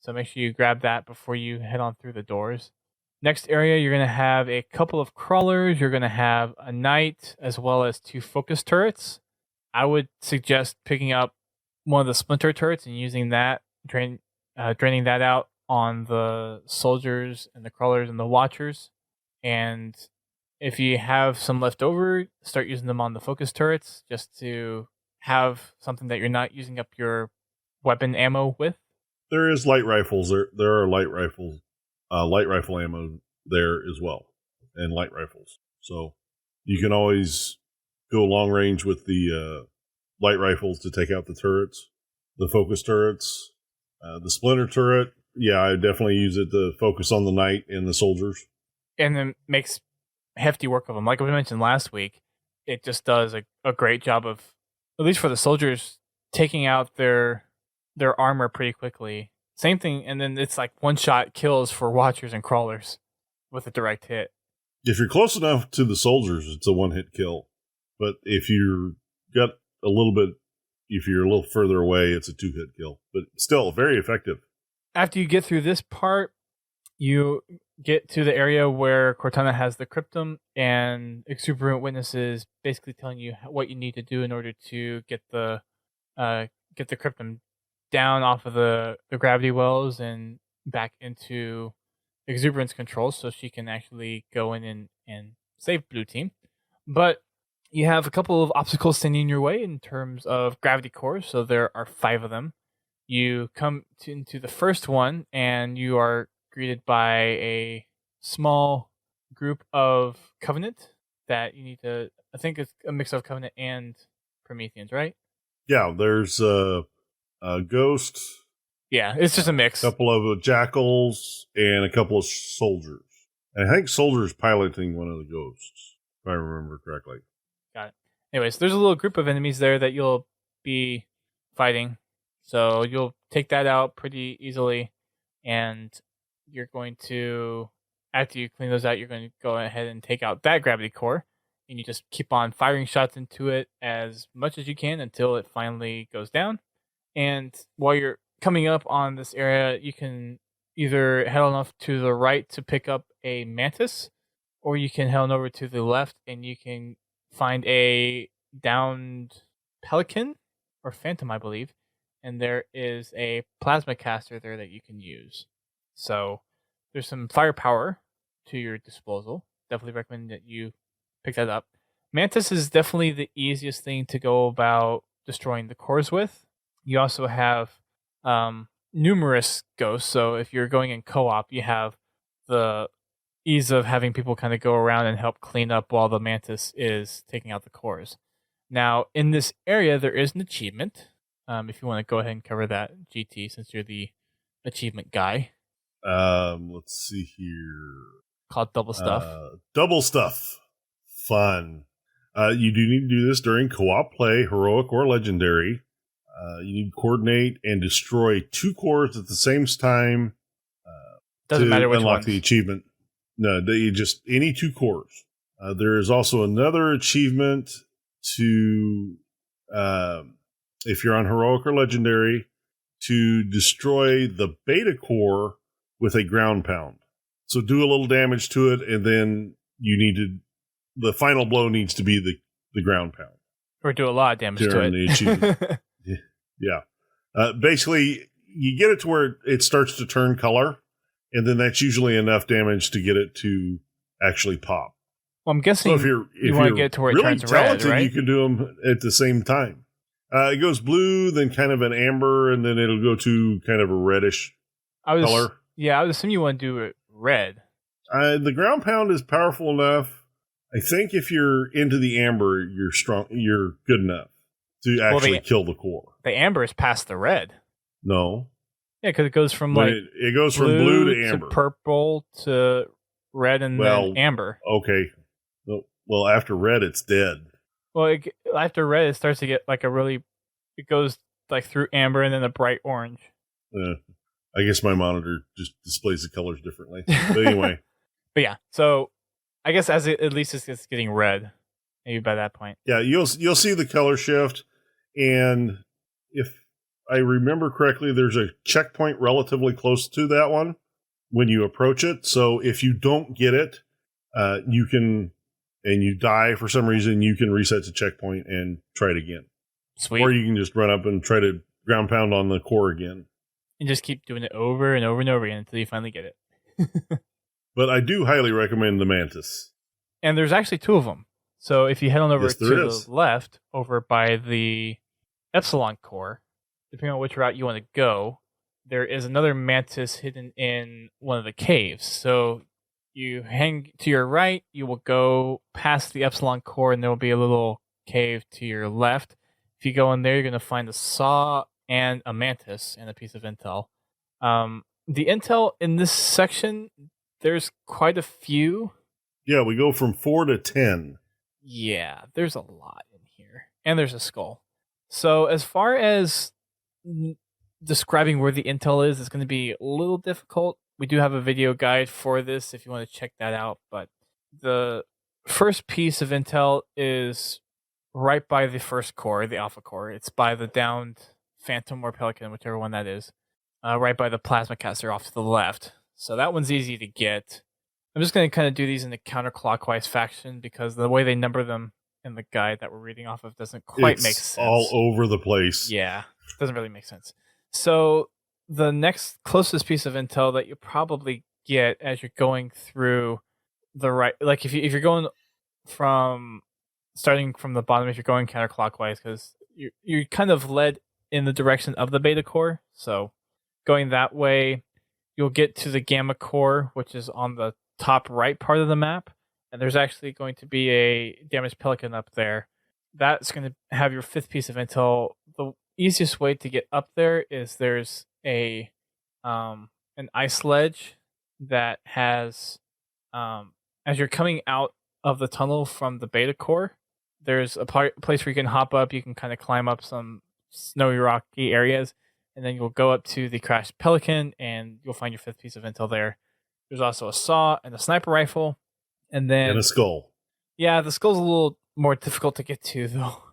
So make sure you grab that before you head on through the doors. Next area, you're going to have a couple of crawlers. You're going to have a knight as well as 2 focus turrets. I would suggest picking up one of the splinter turrets and using that, draining that out on the soldiers and the crawlers and the watchers. And if you have some left over, start using them on the focus turrets just to have something that you're not using up your weapon ammo with. There is light rifles. There are light rifle ammo there as well, and light rifles. So you can always go long range with the light rifles to take out the turrets, the focus turrets, the splinter turret. Yeah, I definitely use it to focus on the knight and the soldiers. And then makes hefty work of them. Like we mentioned last week, it just does a great job of, at least for the soldiers, taking out their armor pretty quickly. Same thing, and then it's like one-shot kills for watchers and crawlers with a direct hit. If you're close enough to the soldiers, it's a one-hit kill. But if you're a little further away, it's a 2-hit kill. But still, very effective. After you get through this part, you get to the area where Cortana has the cryptum, and exuberant witnesses basically telling you what you need to do in order to get the cryptum down off of the gravity wells and back into exuberance control, so she can actually go in and save Blue Team. But you have a couple of obstacles standing in your way in terms of gravity cores, so there are 5 of them. You come into the first one, and you are greeted by a small group of Covenant that you need to, I think it's a mix of Covenant and Prometheans, right? Yeah, there's a ghost. Yeah, it's just a mix. A couple of jackals and a couple of soldiers. And I think soldiers piloting one of the ghosts, if I remember correctly. Got it. Anyways, there's a little group of enemies there that you'll be fighting. So you'll take that out pretty easily. And you're going to, after you clean those out, you're going to go ahead and take out that gravity core, and you just keep on firing shots into it as much as you can until it finally goes down. And while you're coming up on this area, you can either head on off to the right to pick up a mantis, or you can head on over to the left and you can find a downed pelican or phantom, I believe, and there is a plasma caster there that you can use. So there's some firepower to your disposal. Definitely recommend that you pick that up. Mantis is definitely the easiest thing to go about destroying the cores with. You also have numerous ghosts, so if you're going in co-op, you have the ease of having people kind of go around and help clean up while the mantis is taking out the cores. Now, in this area, there is an achievement. If you want to go ahead and cover that, GT, since you're the achievement guy. Let's see here. Called Double Stuff. Double Stuff. Fun. You do need to do this during co-op play, heroic or legendary. You need to coordinate and destroy 2 cores at the same time. Doesn't matter which unlock ones. the achievement. No, you just any 2 cores. There is also another achievement to, if you're on heroic or legendary, to destroy the beta core with a ground pound. So do a little damage to it, and then the final blow needs to be the ground pound. Or do a lot of damage to it. The achievement. Yeah. Basically, you get it to where it starts to turn color, and then that's usually enough damage to get it to actually pop. Well, I'm guessing if you want to get to where it really turns talented, red, right? you can do them at the same time. It goes blue, then kind of an amber, and then it'll go to kind of a reddish color. Yeah, I would assume you want to do it red. The ground pound is powerful enough. I think if you're into the amber, you're strong. You're good enough to actually kill the core. The amber is past the red. No. Yeah, because it goes from it goes from blue to amber, to purple to red, and then amber. Okay. Well, after red, it's dead. Well, after red, it starts to get like it goes like through amber and then a bright orange. I guess my monitor just displays the colors differently. But anyway. But yeah, so I guess at least it's getting red. Maybe by that point. Yeah, you'll see the color shift, and if I remember correctly, there's a checkpoint relatively close to that one when you approach it. So if you don't get it, you can, and you die for some reason, you can reset the checkpoint and try it again. Sweet. Or you can just run up and try to ground pound on the core again. And just keep doing it over and over and over again until you finally get it. But I do highly recommend the Mantis. And there's actually 2 of them. So if you head on over to the left, over by the Epsilon core, depending on which route you want to go, there is another Mantis hidden in one of the caves. So you hang to your right, you will go past the Epsilon core, and there will be a little cave to your left. If you go in there, you're going to find a saw and a mantis and a piece of intel. The intel in this section, there's quite a few. Yeah, we go from 4 to 10. Yeah, there's a lot in here. And there's a skull. So as far as describing where the intel is, it's going to be a little difficult. We do have a video guide for this if you want to check that out. But the first piece of intel is right by the first core, the alpha core. It's by the downed phantom or pelican, whichever one that is. Right by the plasma caster off to the left. So that one's easy to get. I'm just going to kind of do these in the counterclockwise fashion because the way they number them in the guide that we're reading off of doesn't quite make sense. All over the place. Yeah, doesn't really make sense. So the next closest piece of intel that you probably get as you're going through the right, like if you're going from starting from the bottom, if you're going counterclockwise, because you're kind of led in the direction of the beta core. So going that way, you'll get to the gamma core, which is on the top right part of the map, and there's actually going to be a damaged pelican up there. That's going to have your 5th piece of intel. The easiest way to get up there is there's an ice ledge that has, as you're coming out of the tunnel from the beta core, there's a place where you can hop up. You can kind of climb up some snowy, rocky areas, and then you'll go up to the crashed Pelican, and you'll find your 5th piece of intel there. There's also a saw and a sniper rifle, and then... And a skull. Yeah, the skull's a little more difficult to get to, though.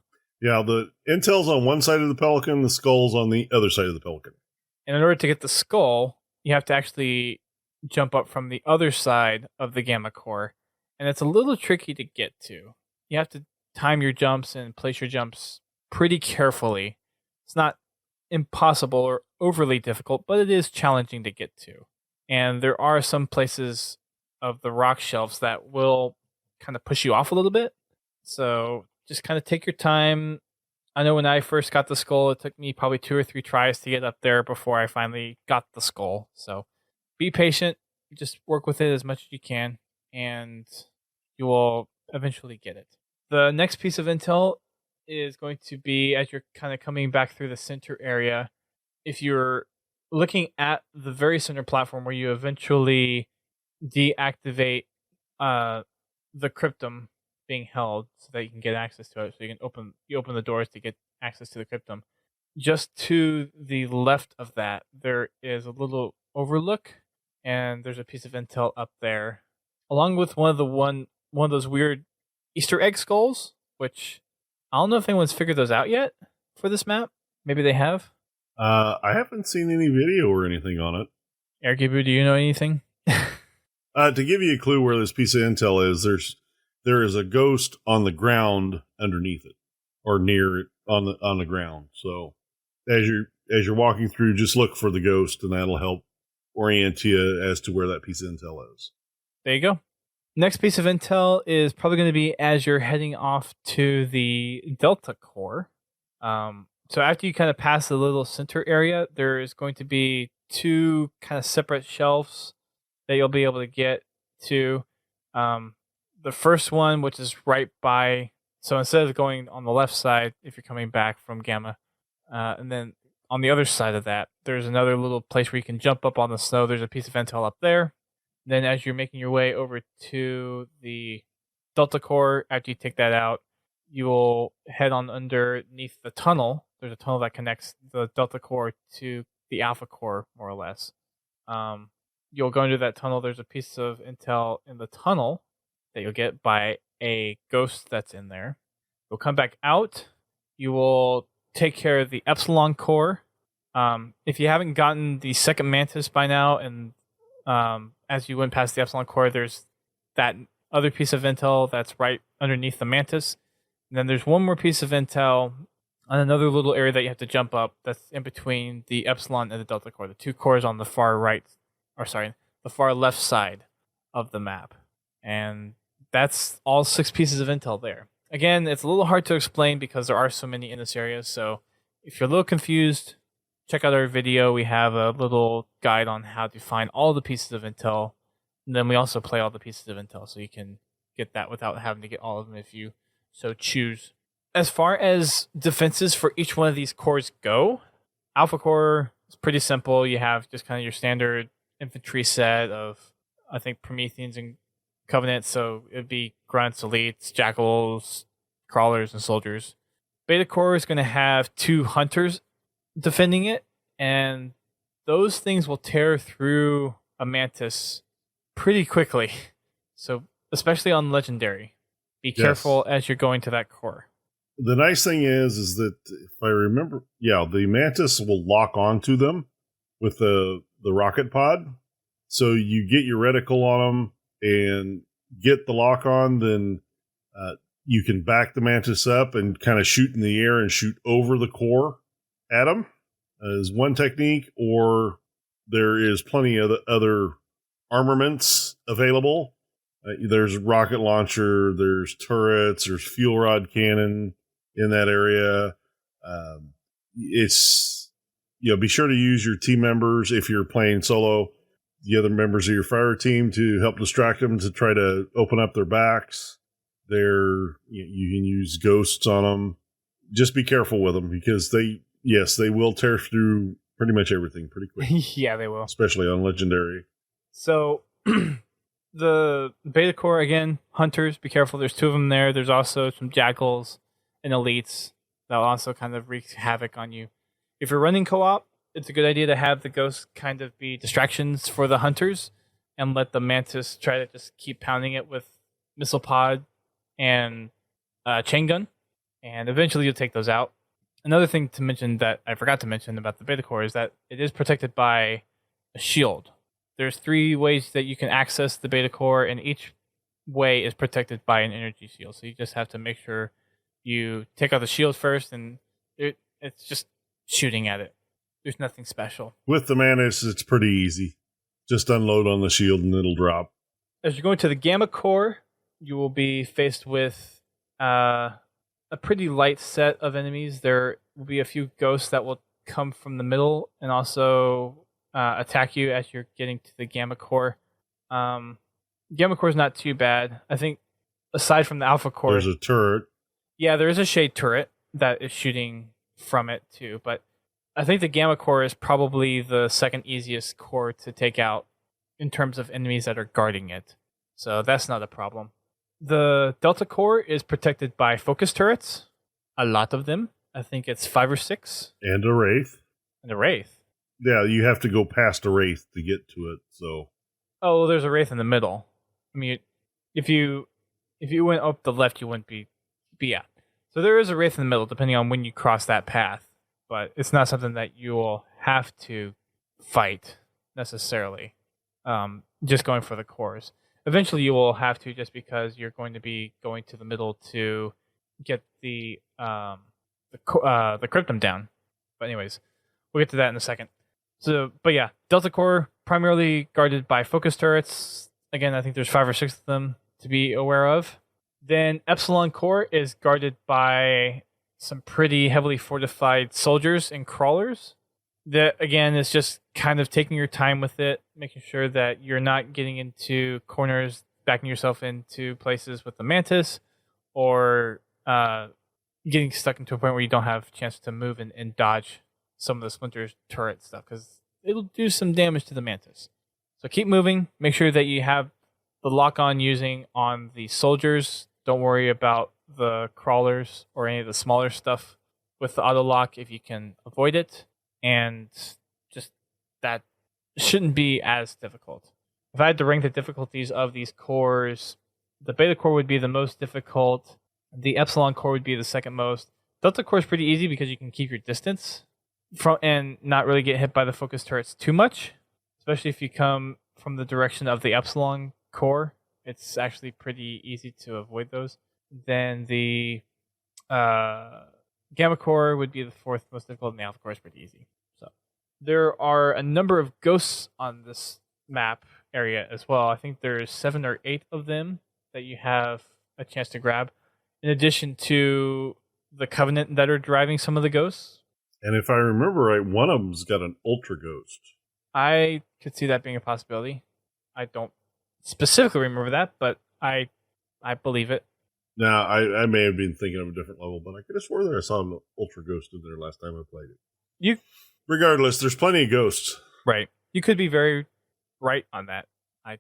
Yeah, the intel's on one side of the Pelican, the skull's on the other side of the Pelican. And in order to get the skull, you have to actually jump up from the other side of the Gamma Core, and it's a little tricky to get to. You have to time your jumps and place your jumps pretty carefully. It's not impossible or overly difficult, but it is challenging to get to. And there are some places of the rock shelves that will kind of push you off a little bit. So just kind of take your time. I know when I first got the skull, it took me probably 2 or 3 tries to get up there before I finally got the skull. So be patient. Just work with it as much as you can, and you will eventually get it. The next piece of intel is going to be as you're kind of coming back through the center area. If you're looking at the very center platform where you eventually deactivate the cryptum being held so that you can get access to it, so you open the doors to get access to the cryptum. Just to the left of that, there is a little overlook, and there's a piece of intel up there, along with one of those weird Easter egg skulls, which I don't know if anyone's figured those out yet for this map. Maybe they have. I haven't seen any video or anything on it. Ergibu, do you know anything? To give you a clue where this piece of intel is, there is a ghost on the ground underneath it, or near it on the ground. So as you're walking through, just look for the ghost, and that'll help orient you as to where that piece of intel is. There you go. Next piece of intel is probably going to be as you're heading off to the Delta Core. So after you kind of pass the little center area, there is going to be 2 kind of separate shelves that you'll be able to get to. The first one, which is right by, so instead of going on the left side, if you're coming back from Gamma, and then on the other side of that, there's another little place where you can jump up on the snow. There's a piece of intel up there. Then as you're making your way over to the Delta Core, after you take that out, you will head on underneath the tunnel. There's a tunnel that connects the Delta Core to the Alpha Core, more or less. You'll go into that tunnel. There's a piece of intel in the tunnel that you'll get by a ghost that's in there. You'll come back out. You will take care of the Epsilon Core. If you haven't gotten the second Mantis by now, and as you went past the Epsilon Core, there's that other piece of intel that's right underneath the Mantis. And then there's one more piece of intel on another little area that you have to jump up that's in between the Epsilon and the Delta Core. The 2 cores on the far right, the far left side of the map. And that's all 6 pieces of intel there. Again, it's a little hard to explain because there are so many in this area. So if you're a little confused, check out our video. We have a little guide on how to find all the pieces of intel. And then we also play all the pieces of intel, so you can get that without having to get all of them if you so choose. As far as defenses for each one of these cores go, Alpha Core is pretty simple. You have just kind of your standard infantry set of, I think, Prometheans and Covenant, so it'd be grunts, elites, jackals, crawlers, and soldiers. Beta Core is going to have 2 hunters defending it, and those things will tear through a Mantis pretty quickly. So, especially on Legendary, be careful as you're going to that core. The nice thing is that if I remember, the Mantis will lock onto them with the rocket pod. So you get your reticle on them and get the lock on, then you can back the Mantis up and kind of shoot in the air and shoot over the core at them as one technique, or there is plenty of other armaments available. There's rocket launcher, there's turrets, there's fuel rod cannon in that area. It's, be sure to use your team members if you're playing solo, the other members of your fire team, to help distract them, to try to open up their backs. You can use ghosts on them. Just be careful with them, because they will tear through pretty much everything pretty quick. Yeah, they will. Especially on Legendary. So, the Beta Core, again, hunters, be careful. There's 2 of them there. There's also some jackals and elites that'll also kind of wreak havoc on you. If you're running co-op, it's a good idea to have the ghosts kind of be distractions for the hunters and let the mantis try to just keep pounding it with missile pod and chain gun, and eventually you'll take those out. Another thing to mention that I forgot to mention about the beta core is that it is protected by a shield. There's 3 ways that you can access the beta core, and each way is protected by an energy shield. So you just have to make sure you take out the shield first, and it's just shooting at it. There's nothing special. With the Mantis, it's pretty easy. Just unload on the shield and it'll drop. As you're going to the Gamma Core, you will be faced with a pretty light set of enemies. There will be a few ghosts that will come from the middle and also attack you as you're getting to the Gamma Core. Gamma Core is not too bad. I think aside from the Alpha Core... There's a turret. Yeah, there is a Shade turret that is shooting from it too, but I think the Gamma Core is probably the second easiest core to take out in terms of enemies that are guarding it. So that's not a problem. The Delta Core is protected by focus turrets. A lot of them. I think it's 5 or 6. And a Wraith. And a Wraith. Yeah, you have to go past a Wraith to get to it, so... Oh, well, there's a Wraith in the middle. I mean, if you went up the left, you wouldn't be at. So there is a Wraith in the middle, depending on when you cross that path. But it's not something that you will have to fight, necessarily. Just going for the cores. Eventually you will have to, just because you're going to be going to the middle to get the cryptum down. But anyways, we'll get to that in a second. So, but yeah, Delta Core primarily guarded by focus turrets. Again, I think there's 5 or 6 of them to be aware of. Then Epsilon Core is guarded by some pretty heavily fortified soldiers and crawlers. That, again, is just kind of taking your time with it, making sure that you're not getting into corners, backing yourself into places with the Mantis, or getting stuck into a point where you don't have a chance to move and dodge some of the Splinter turret stuff, because it'll do some damage to the Mantis. So keep moving. Make sure that you have the lock-on using on the soldiers. Don't worry about the crawlers or any of the smaller stuff with the auto lock if you can avoid it. And just that shouldn't be as difficult. If I had to rank the difficulties of these cores, the Beta Core would be the most difficult. The Epsilon Core would be the second most. Delta Core is pretty easy because you can keep your distance from and not really get hit by the focus turrets too much, especially if you come from the direction of the Epsilon Core. It's actually pretty easy to avoid those. Then the Gamma Core would be the 4th most difficult, and the Alpha Core is pretty easy. So there are a number of ghosts on this map area as well. I think there's 7 or 8 of them that you have a chance to grab, in addition to the Covenant that are driving some of the ghosts. And if I remember right, one of them's got an Ultra Ghost. I could see that being a possibility. I don't specifically remember that, but I believe it. Now, I may have been thinking of a different level, but I could have swore that I saw an Ultra Ghost in there last time I played it. Regardless, there's plenty of ghosts. Right. You could be very right on that. I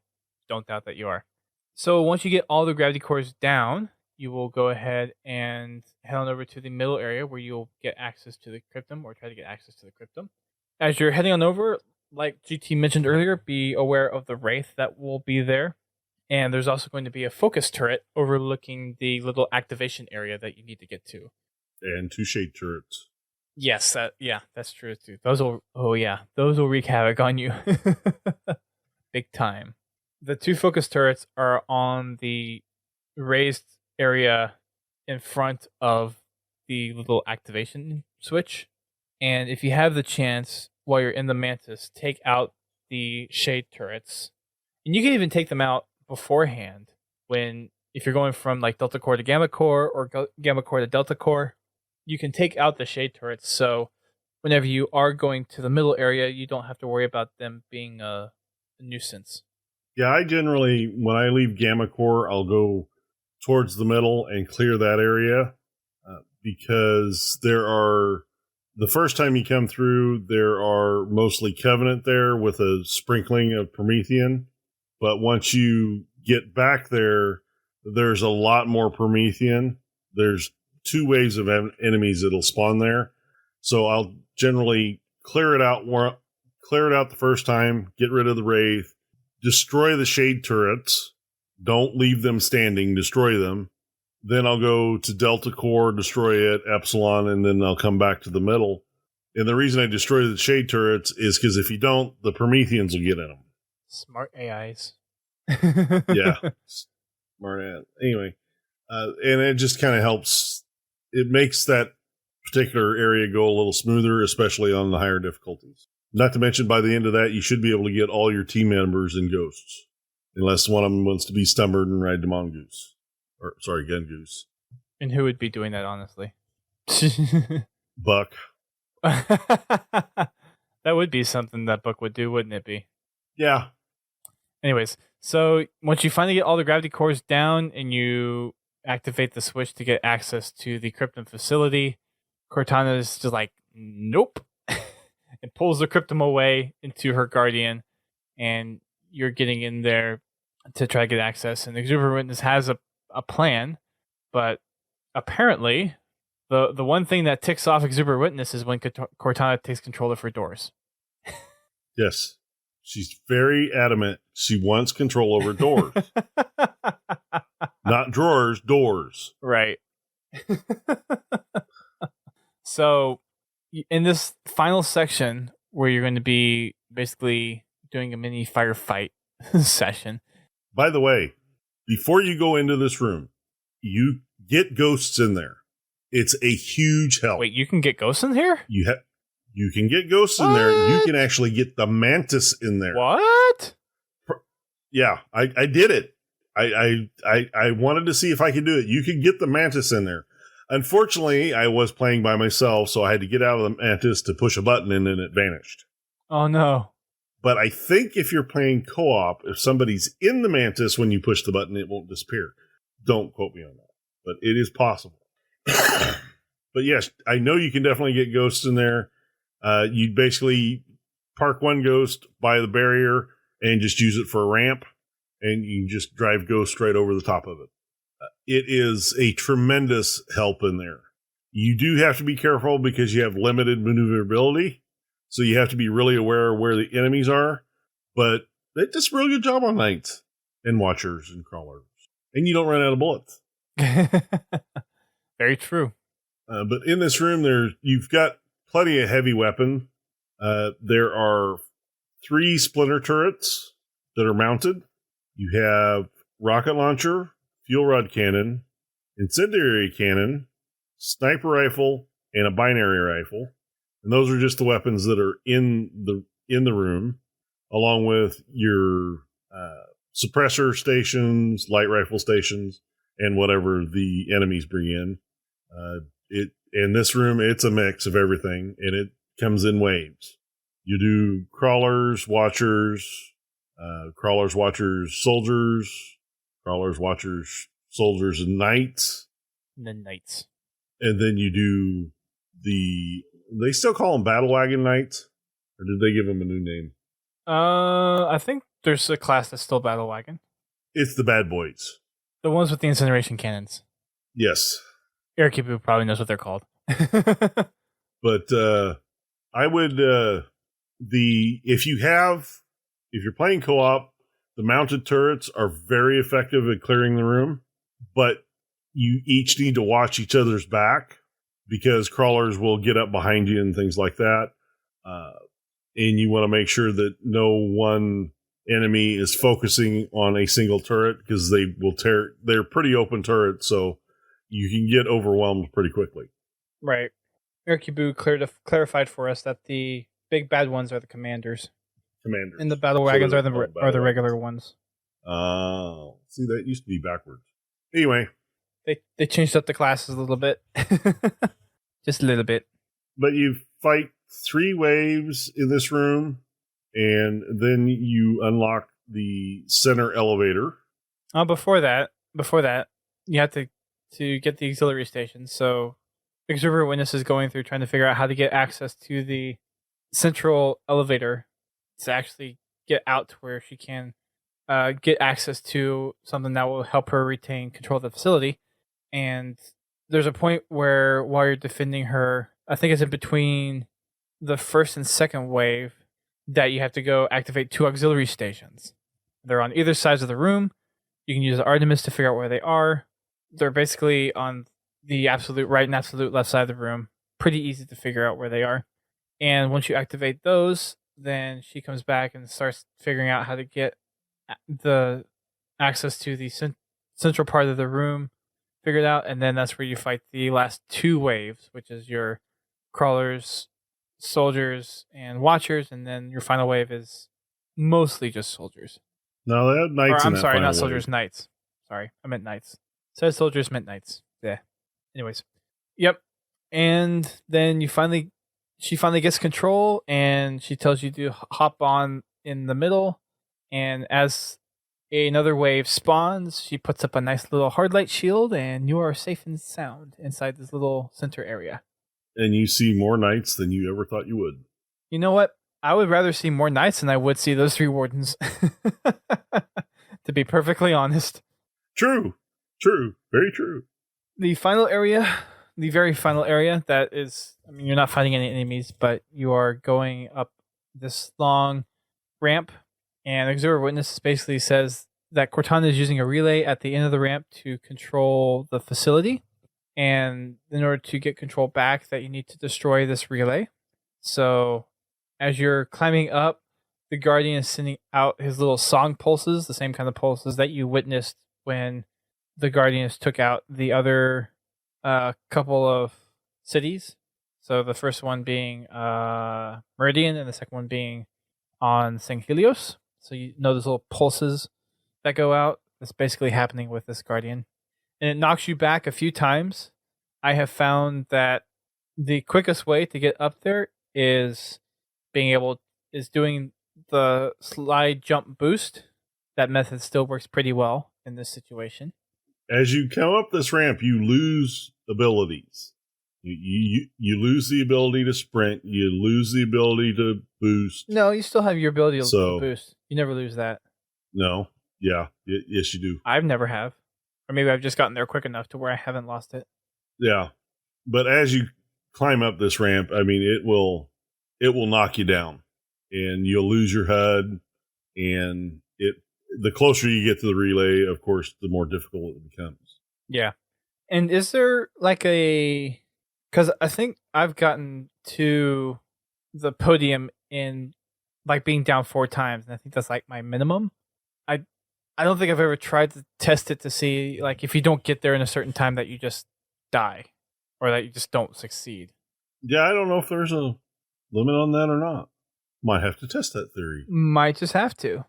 don't doubt that you are. So once you get all the gravity cores down, you will go ahead and head on over to the middle area where you'll get access to the cryptum, or try to get access to the cryptum. As you're heading on over, like GT mentioned earlier, be aware of the Wraith that will be there. And there's also going to be a focus turret overlooking the little activation area that you need to get to. And 2 shade turrets. Yes, that's true too. Those will wreak havoc on you. Big time. The 2 focus turrets are on the raised area in front of the little activation switch. And if you have the chance, while you're in the Mantis, take out the shade turrets. And you can even take them out beforehand if you're going from like Delta Core to Gamma Core, or Gamma Core to Delta Core. You can take out the shade turrets, so whenever you are going to the middle area, you don't have to worry about them being a nuisance. Yeah, I generally, when I leave Gamma Core, I'll go towards the middle and clear that area, because the first time you come through, there are mostly Covenant there with a sprinkling of Promethean. But once you get back there, there's a lot more Promethean. There's 2 waves of enemies that'll spawn there. So I'll generally clear it out. Clear it out the first time. Get rid of the Wraith. Destroy the shade turrets. Don't leave them standing. Destroy them. Then I'll go to Delta Core, destroy it, Epsilon, and then I'll come back to the middle. And the reason I destroy the shade turrets is because if you don't, the Prometheans will get in them. Smart AIs. Yeah. Smart ass. Anyway, and it just kind of helps. It makes that particular area go a little smoother, especially on the higher difficulties. Not to mention, by the end of that, you should be able to get all your team members in Ghosts. Unless one of them wants to be stubborn and ride the Mongoose. Or, sorry, Gun-Goose. And who would be doing that, honestly? Buck. That would be something that Buck would do, wouldn't it be? Yeah. Anyways, so once you finally get all the gravity cores down and you activate the switch to get access to the Cryptum facility, Cortana is just like, nope. It pulls the Cryptum away into her Guardian, and you're getting in there to try to get access. And the Exuberant Witness has a plan, but apparently the one thing that ticks off Exuberant Witness is when Cortana takes control of her doors. Yes. She's very adamant. She wants control over doors. Not drawers, doors. Right. So, in this final section, where you're going to be basically doing a mini firefight session. By the way, before you go into this room, you get ghosts in there. It's a huge help. Wait, you can get ghosts in here? You can get ghosts in there. You can actually get the Mantis in there. What? Yeah, I did it. I wanted to see if I could do it. You could get the Mantis in there. Unfortunately, I was playing by myself, so I had to get out of the Mantis to push a button, and then it vanished. Oh, no. But I think if you're playing co-op, if somebody's in the Mantis when you push the button, it won't disappear. Don't quote me on that. But it is possible. But yes, I know you can definitely get ghosts in there. You basically park one ghost by the barrier and just use it for a ramp, and you can just drive ghosts right over the top of it. It is a tremendous help in there. You do have to be careful because you have limited maneuverability, so you have to be really aware of where the enemies are, but they does a really good job on knights and watchers and crawlers, and you don't run out of bullets. Very true. But in this room, you've got plenty of heavy weapon. There are 3 splinter turrets that are mounted. You have rocket launcher, fuel rod cannon, incendiary cannon, sniper rifle, and a binary rifle. And those are just the weapons that are in the room, along with your suppressor stations, light rifle stations, and whatever the enemies bring in. In this room, it's a mix of everything, and it comes in waves. You do crawlers, watchers, soldiers, crawlers, watchers, soldiers, and knights. And then knights. And then you do they still call them battle wagon knights? Or did they give them a new name? I think there's a class that's still battle wagon. It's the bad boys. The ones with the incineration cannons. Yes. Airkeeper probably knows what they're called. But I would if you're playing co-op, the mounted turrets are very effective at clearing the room, but you each need to watch each other's back because crawlers will get up behind you and things like that. And you want to make sure that no one enemy is focusing on a single turret because they're pretty open turrets, so you can get overwhelmed pretty quickly. Right. Erkibu clarified for us that the big bad ones are the commanders. And the battle wagons are the regular ones. Oh, see, that used to be backwards. Anyway, they changed up the classes a little bit, just a little bit. But you fight 3 waves in this room, and then you unlock the center elevator. Before that, you have to get the auxiliary station. So, Exuberant Witness is going through trying to figure out how to get access to the central elevator to actually get out to where she can get access to something that will help her retain control of the facility. And there's a point where while you're defending her, I think it's in between the first and second wave that you have to go activate 2 auxiliary stations. They're on either sides of the room. You can use the Artemis to figure out where they are. They're basically on the absolute right and absolute left side of the room. Pretty easy to figure out where they are. And once you activate those, then she comes back and starts figuring out how to get the access to the central part of the room figured out. And then that's where you fight the last 2 waves, which is your crawlers, soldiers, and watchers. And then your final wave is mostly just soldiers. No, they had knights. I'm sorry, not soldiers, knights. Sorry, I meant knights. Said soldiers, meant knights. Yeah. Anyways. Yep. And then she finally gets control, and she tells you to hop on in the middle. And as another wave spawns, she puts up a nice little hard light shield, and you are safe and sound inside this little center area. And you see more knights than you ever thought you would. You know what? I would rather see more knights than I would see those 3 wardens. To be perfectly honest. True. Very true. The very final area that is, I mean, you're not fighting any enemies, but you are going up this long ramp, and Observer Witness basically says that Cortana is using a relay at the end of the ramp to control the facility, and in order to get control back, that you need to destroy this relay. So as you're climbing up, the Guardian is sending out his little song pulses, the same kind of pulses that you witnessed when the Guardians took out the other couple of cities. So the first one being Meridian, and the second one being on St. Helios. So you know those little pulses that go out. That's basically happening with this Guardian. And it knocks you back a few times. I have found that the quickest way to get up there is doing the slide jump boost. That method still works pretty well in this situation. As you come up this ramp, you lose abilities. You lose the ability to sprint. You lose the ability to boost. No, you still have your ability to boost. You never lose that. No. Yeah. Yes, you do. I've never have. Or maybe I've just gotten there quick enough to where I haven't lost it. Yeah. But as you climb up this ramp, I mean, it will knock you down. And you'll lose your HUD. And the closer you get to the relay, of course, the more difficult it becomes. Yeah. And is there like because I think I've gotten to the podium in like being down 4 times, and I think that's like my minimum. I don't think I've ever tried to test it to see like if you don't get there in a certain time that you just die or that you just don't succeed. Yeah, I don't know if there's a limit on that or not. Might have to test that theory. Might just have to.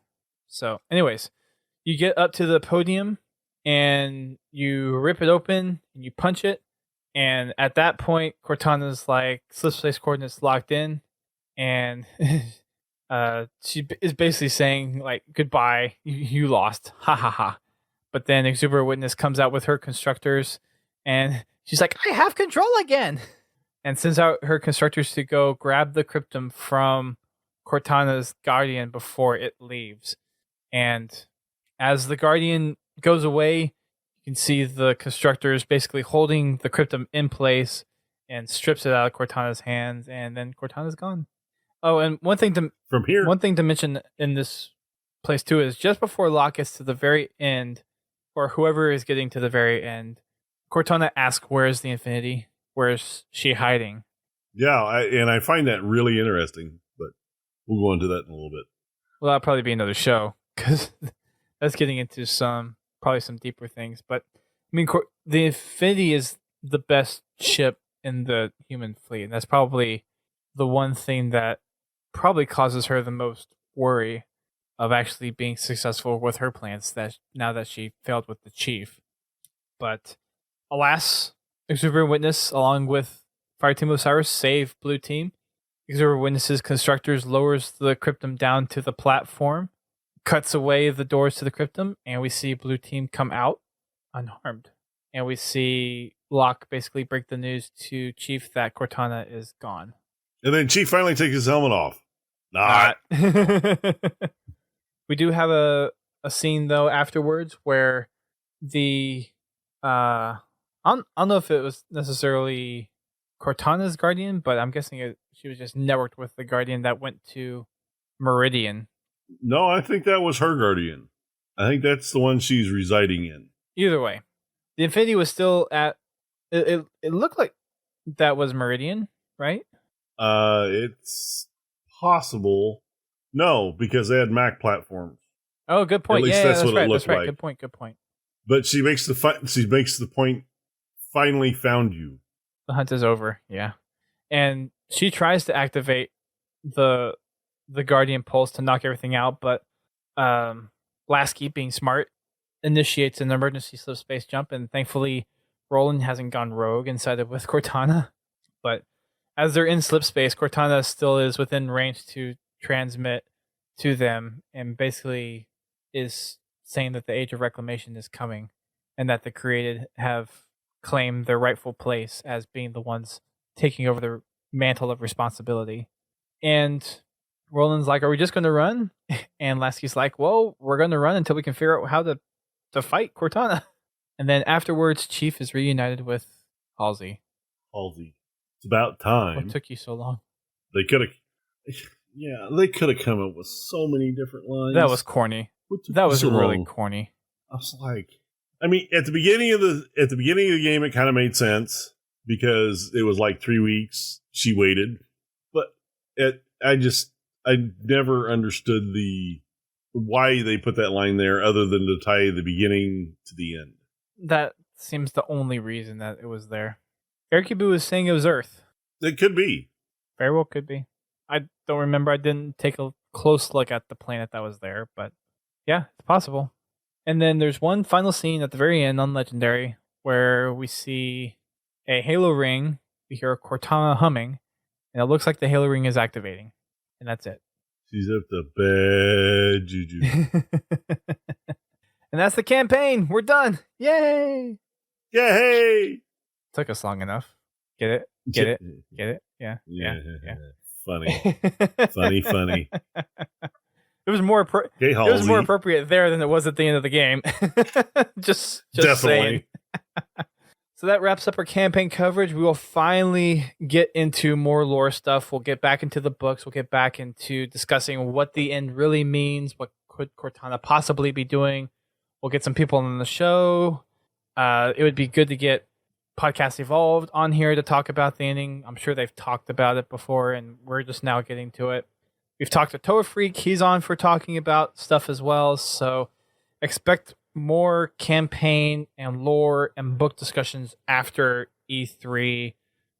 So, anyways, you get up to the podium and you rip it open and you punch it. And at that point, Cortana's like slip space coordinates locked in, and she is basically saying like goodbye, you lost, ha ha ha. But then Exuberant Witness comes out with her constructors, and she's like, I have control again, and sends out her constructors to go grab the cryptum from Cortana's Guardian before it leaves. And as the Guardian goes away, you can see the constructors basically holding the cryptum in place and strips it out of Cortana's hands, and then Cortana's gone. Oh, and one thing to mention in this place too is just before Locke gets to the very end, or whoever is getting to the very end, Cortana asks, "Where's the Infinity? Where's she hiding?" Yeah, I find that really interesting, but we'll go into that in a little bit. Well, that'll probably be another show because that's getting into probably some deeper things. But I mean, the Infinity is the best ship in the human fleet, and that's probably the one thing that probably causes her the most worry of actually being successful with her plans, that now that she failed with the Chief. But alas, Exuberant Witness, along with Fireteam Osiris, save Blue Team. Exuberant Witness's constructors lowers the cryptum down to the platform, cuts away the doors to the cryptum, and we see Blue Team come out unharmed. And we see Locke basically break the news to Chief that Cortana is gone. And then Chief finally takes his helmet off. Not. We do have a scene though afterwards where I don't know if it was necessarily Cortana's guardian, but I'm guessing she was just networked with the guardian that went to Meridian. No, I think that was her guardian. I think that's the one she's residing in. Either way, the Infinity was still at. It looked like that was Meridian, right? It's possible. No, because they had Mac platforms. Oh, good point. At least Yeah, that's that's what it right. looked That's right. like. Good point. But she makes the point. Finally found you. The hunt is over. Yeah, and she tries to activate the Guardian Pulse to knock everything out, but Lasky, being smart, initiates an emergency slip space jump, and thankfully Roland hasn't gone rogue and sided with Cortana. But as they're in slip space, Cortana still is within range to transmit to them, and basically is saying that the Age of Reclamation is coming, and that the created have claimed their rightful place as being the ones taking over the mantle of responsibility. And Roland's like, "Are we just going to run?" And Lasky's like, "Well, we're going to run until we can figure out how to fight Cortana." And then afterwards, Chief is reunited with Halsey. It's about time. What took you so long? They could have come up with so many different lines. That was corny. That was really corny. I was like, I mean, at the beginning of the game, it kind of made sense because it was like 3 weeks she waited, but I never understood why they put that line there, other than to tie the beginning to the end. That seems the only reason that it was there. Erkibu was saying it was Earth. It could be. Very well could be. I don't remember. I didn't take a close look at the planet that was there, but yeah, it's possible. And then there's one final scene at the very end on Legendary where we see a Halo ring. We hear Cortana humming, and it looks like the Halo ring is activating. And that's it. She's up to bad juju. And that's the campaign. We're done. Yay! Yay! Took us long enough. Get it? Get it? Get it? Yeah. Funny. Funny. It was more it was more appropriate there than it was at the end of the game. just definitely saying. So that wraps up our campaign coverage. We will finally get into more lore stuff. We'll get back into the books. We'll get back into discussing what the end really means. What could Cortana possibly be doing? We'll get some people on the show. It would be good to get Podcast Evolved on here to talk about the ending. I'm sure they've talked about it before, and we're just now getting to it. We've talked to Toa Freak. He's on for talking about stuff as well. So expect more campaign and lore and book discussions after E3.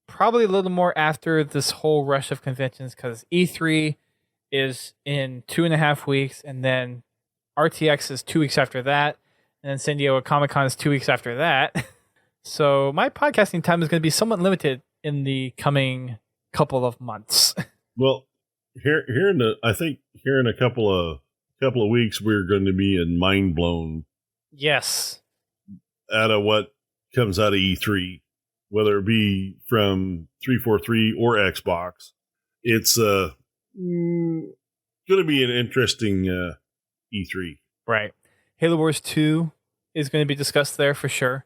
Probably a little more after this whole rush of conventions, because E3 is in 2.5 weeks, and then RTX is 2 weeks after that, and then San Diego Comic-Con is 2 weeks after that. So my podcasting time is going to be somewhat limited in the coming couple of months. Well, here in a couple of weeks, we're going to be mind blown. Yes. Out of what comes out of E3, whether it be from 343 or Xbox, it's going to be an interesting E3. Right. Halo Wars 2 is going to be discussed there for sure.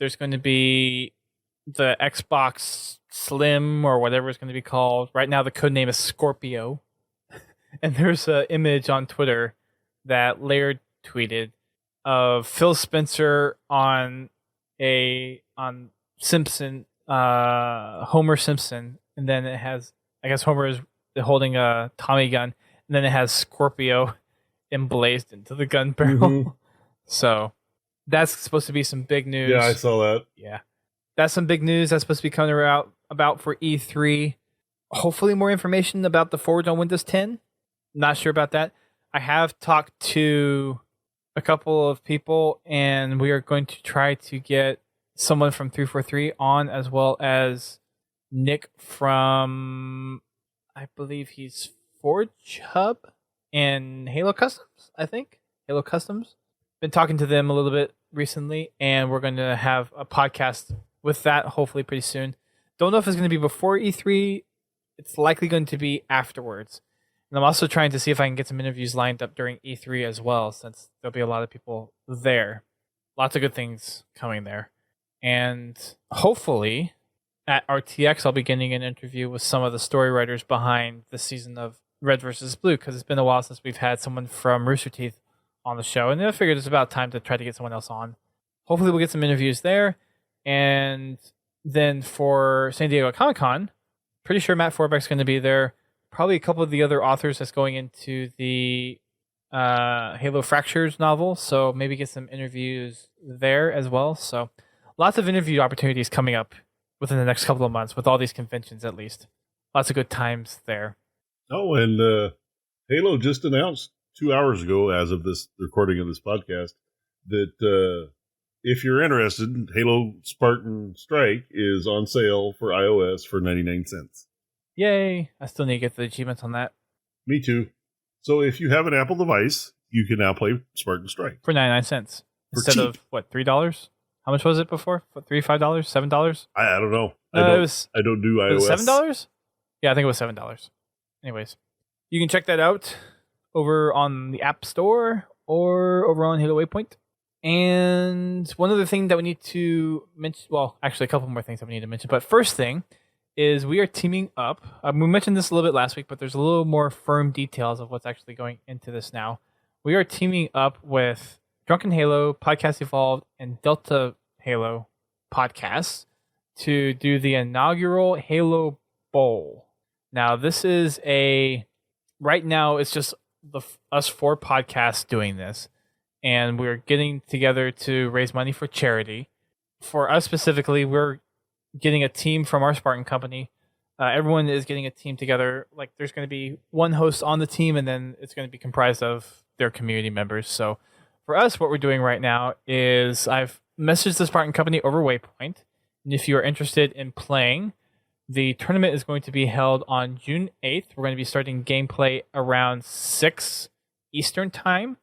There's going to be the Xbox Slim or whatever it's going to be called. Right now, the codename is Scorpio. And there's an image on Twitter that Laird tweeted of Phil Spencer on Simpson, Homer Simpson, and then it has, I guess Homer is holding a Tommy gun, and then it has Scorpio emblazed into the gun barrel. Mm-hmm. So that's supposed to be some big news. Yeah, I saw that. Yeah, that's some big news that's supposed to be coming out about for E3. Hopefully more information about the Forge on Windows 10. Not sure about that. I have talked to a couple of people, and we are going to try to get someone from 343 on, as well as Nick from, I believe he's Forge Hub and Halo Customs, I think. Halo Customs. Been talking to them a little bit recently, and we're going to have a podcast with that hopefully pretty soon. Don't know if it's going to be before E3. It's likely going to be afterwards. And I'm also trying to see if I can get some interviews lined up during E3 as well, since there'll be a lot of people there. Lots of good things coming there. And hopefully at RTX, I'll be getting an interview with some of the story writers behind the season of Red versus Blue, because it's been a while since we've had someone from Rooster Teeth on the show, and I figured it's about time to try to get someone else on. Hopefully we'll get some interviews there. And then for San Diego Comic-Con, pretty sure Matt Forbeck's going to be there. Probably a couple of the other authors that's going into the Halo Fractures novel, so maybe get some interviews there as well. So lots of interview opportunities coming up within the next couple of months with all these conventions, at least. Lots of good times there. Oh, and Halo just announced 2 hours ago, as of this recording of this podcast, that if you're interested, Halo Spartan Strike is on sale for iOS for 99 cents. Yay! I still need to get the achievements on that. Me too. So if you have an Apple device, you can now play Spartan Strike. For 99 cents. Instead of, what, $3? How much was it before? What, $3, $5, $7? I don't know. I don't do iOS. Was it $7? Yeah, I think it was $7. Anyways, you can check that out over on the App Store or over on Halo Waypoint. And one other thing that we need to mention, well, actually a couple more things that we need to mention, but first thing is we are teaming up. We mentioned this a little bit last week, but there's a little more firm details of what's actually going into this now. We are teaming up with Drunken Halo, Podcast Evolved, and Delta Halo podcasts to do the inaugural Halo Bowl. Now, this is right now it's just us 4 podcasts doing this, and we're getting together to raise money for charity. For us specifically, we're getting a team from our Spartan company. Everyone is getting a team together. Like, there's going to be one host on the team, and then it's going to be comprised of their community members. So for us, what we're doing right now is I've messaged the Spartan company over Waypoint, and if you are interested in playing, the tournament is going to be held on June 8th. We're going to be starting gameplay around 6 Eastern time.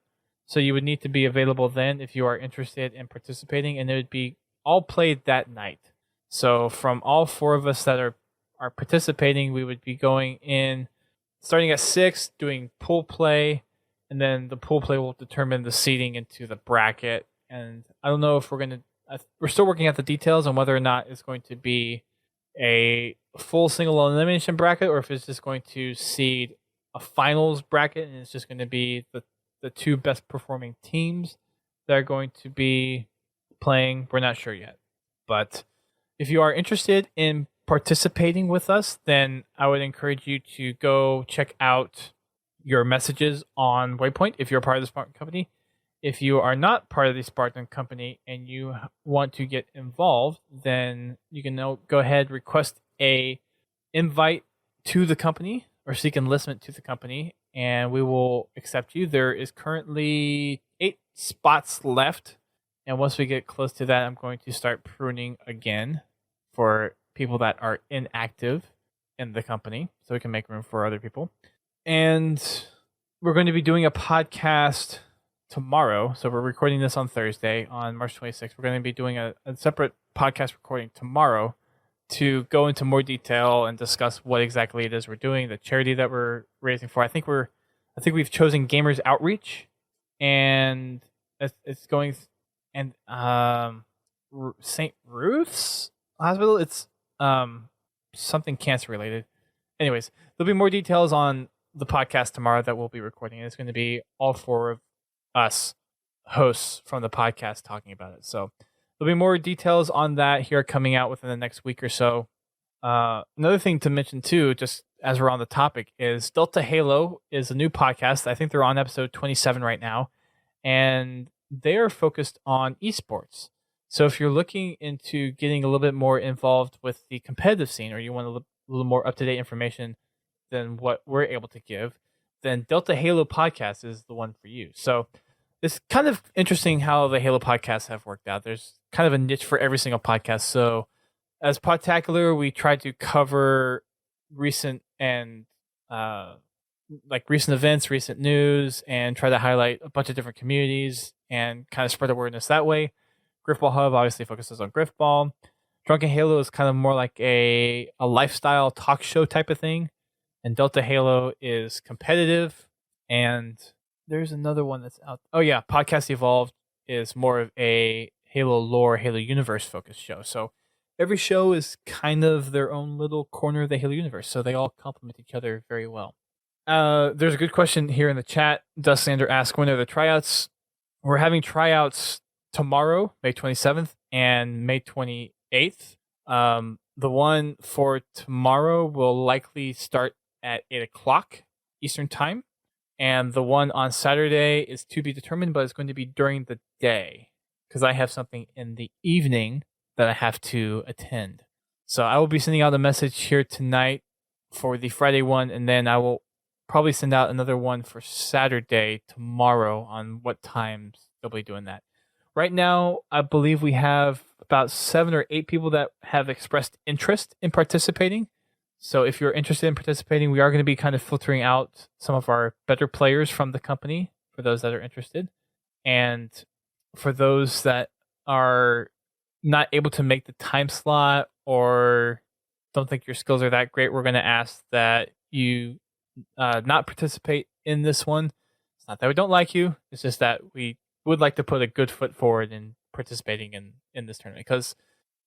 So you would need to be available then if you are interested in participating, and it would be all played that night. So from all 4 of us that are participating, we would be going in, starting at 6, doing pool play, and then the pool play will determine the seeding into the bracket. And I don't know if we're still working out the details on whether or not it's going to be a full single elimination bracket, or if it's just going to seed a finals bracket, and it's just going to be the 2 best performing teams that are going to be playing. We're not sure yet, but if you are interested in participating with us, then I would encourage you to go check out your messages on Waypoint if you're part of the Spartan company. If you are not part of the Spartan company and you want to get involved, then you can now go ahead, request a invite to the company or seek enlistment to the company, and we will accept you. There is currently 8 spots left, and once we get close to that, I'm going to start pruning again for people that are inactive in the company, so we can make room for other people. And we're going to be doing a podcast tomorrow. So we're recording this on Thursday, on March 26th. We're going to be doing a separate podcast recording tomorrow to go into more detail and discuss what exactly it is we're doing, the charity that we're raising for. I think we've chosen Gamers Outreach, and it's going, and St. Ruth's Hospital. It's something cancer related. Anyways, there'll be more details on the podcast tomorrow that we'll be recording. It's going to be all 4 of us hosts from the podcast talking about it. So there'll be more details on that here coming out within the next week or so. Another thing to mention too, just as we're on the topic, is Delta Halo is a new podcast. I think they're on episode 27 right now, and they are focused on esports. So if you're looking into getting a little bit more involved with the competitive scene, or you want a little more up-to-date information than what we're able to give, then Delta Halo podcast is the one for you. So it's kind of interesting how the Halo podcasts have worked out. There's kind of a niche for every single podcast. So as Podtacular, we try to cover recent and recent events, recent news, and try to highlight a bunch of different communities and kind of spread awareness that way. Griffball Hub obviously focuses on Griffball. Drunken Halo is kind of more like a lifestyle talk show type of thing. And Delta Halo is competitive. And there's another one that's out. Oh, yeah. Podcast Evolved is more of a Halo lore, Halo universe focused show. So every show is kind of their own little corner of the Halo universe, so they all complement each other very well. There's a good question here in the chat. Dustlander asks, when are the tryouts? We're having tryouts tomorrow, May 27th, and May 28th. The one for tomorrow will likely start at 8 o'clock Eastern Time, and the one on Saturday is to be determined, but it's going to be during the day, because I have something in the evening that I have to attend. So I will be sending out a message here tonight for the Friday one, and then I will probably send out another one for Saturday tomorrow on what times they'll be doing that. Right now, I believe we have about 7 or 8 people that have expressed interest in participating. So if you're interested in participating, we are going to be kind of filtering out some of our better players from the company for those that are interested. And for those that are not able to make the time slot or don't think your skills are that great, we're going to ask that you not participate in this one. It's not that we don't like you. It's just that we would like to put a good foot forward in participating in this tournament, because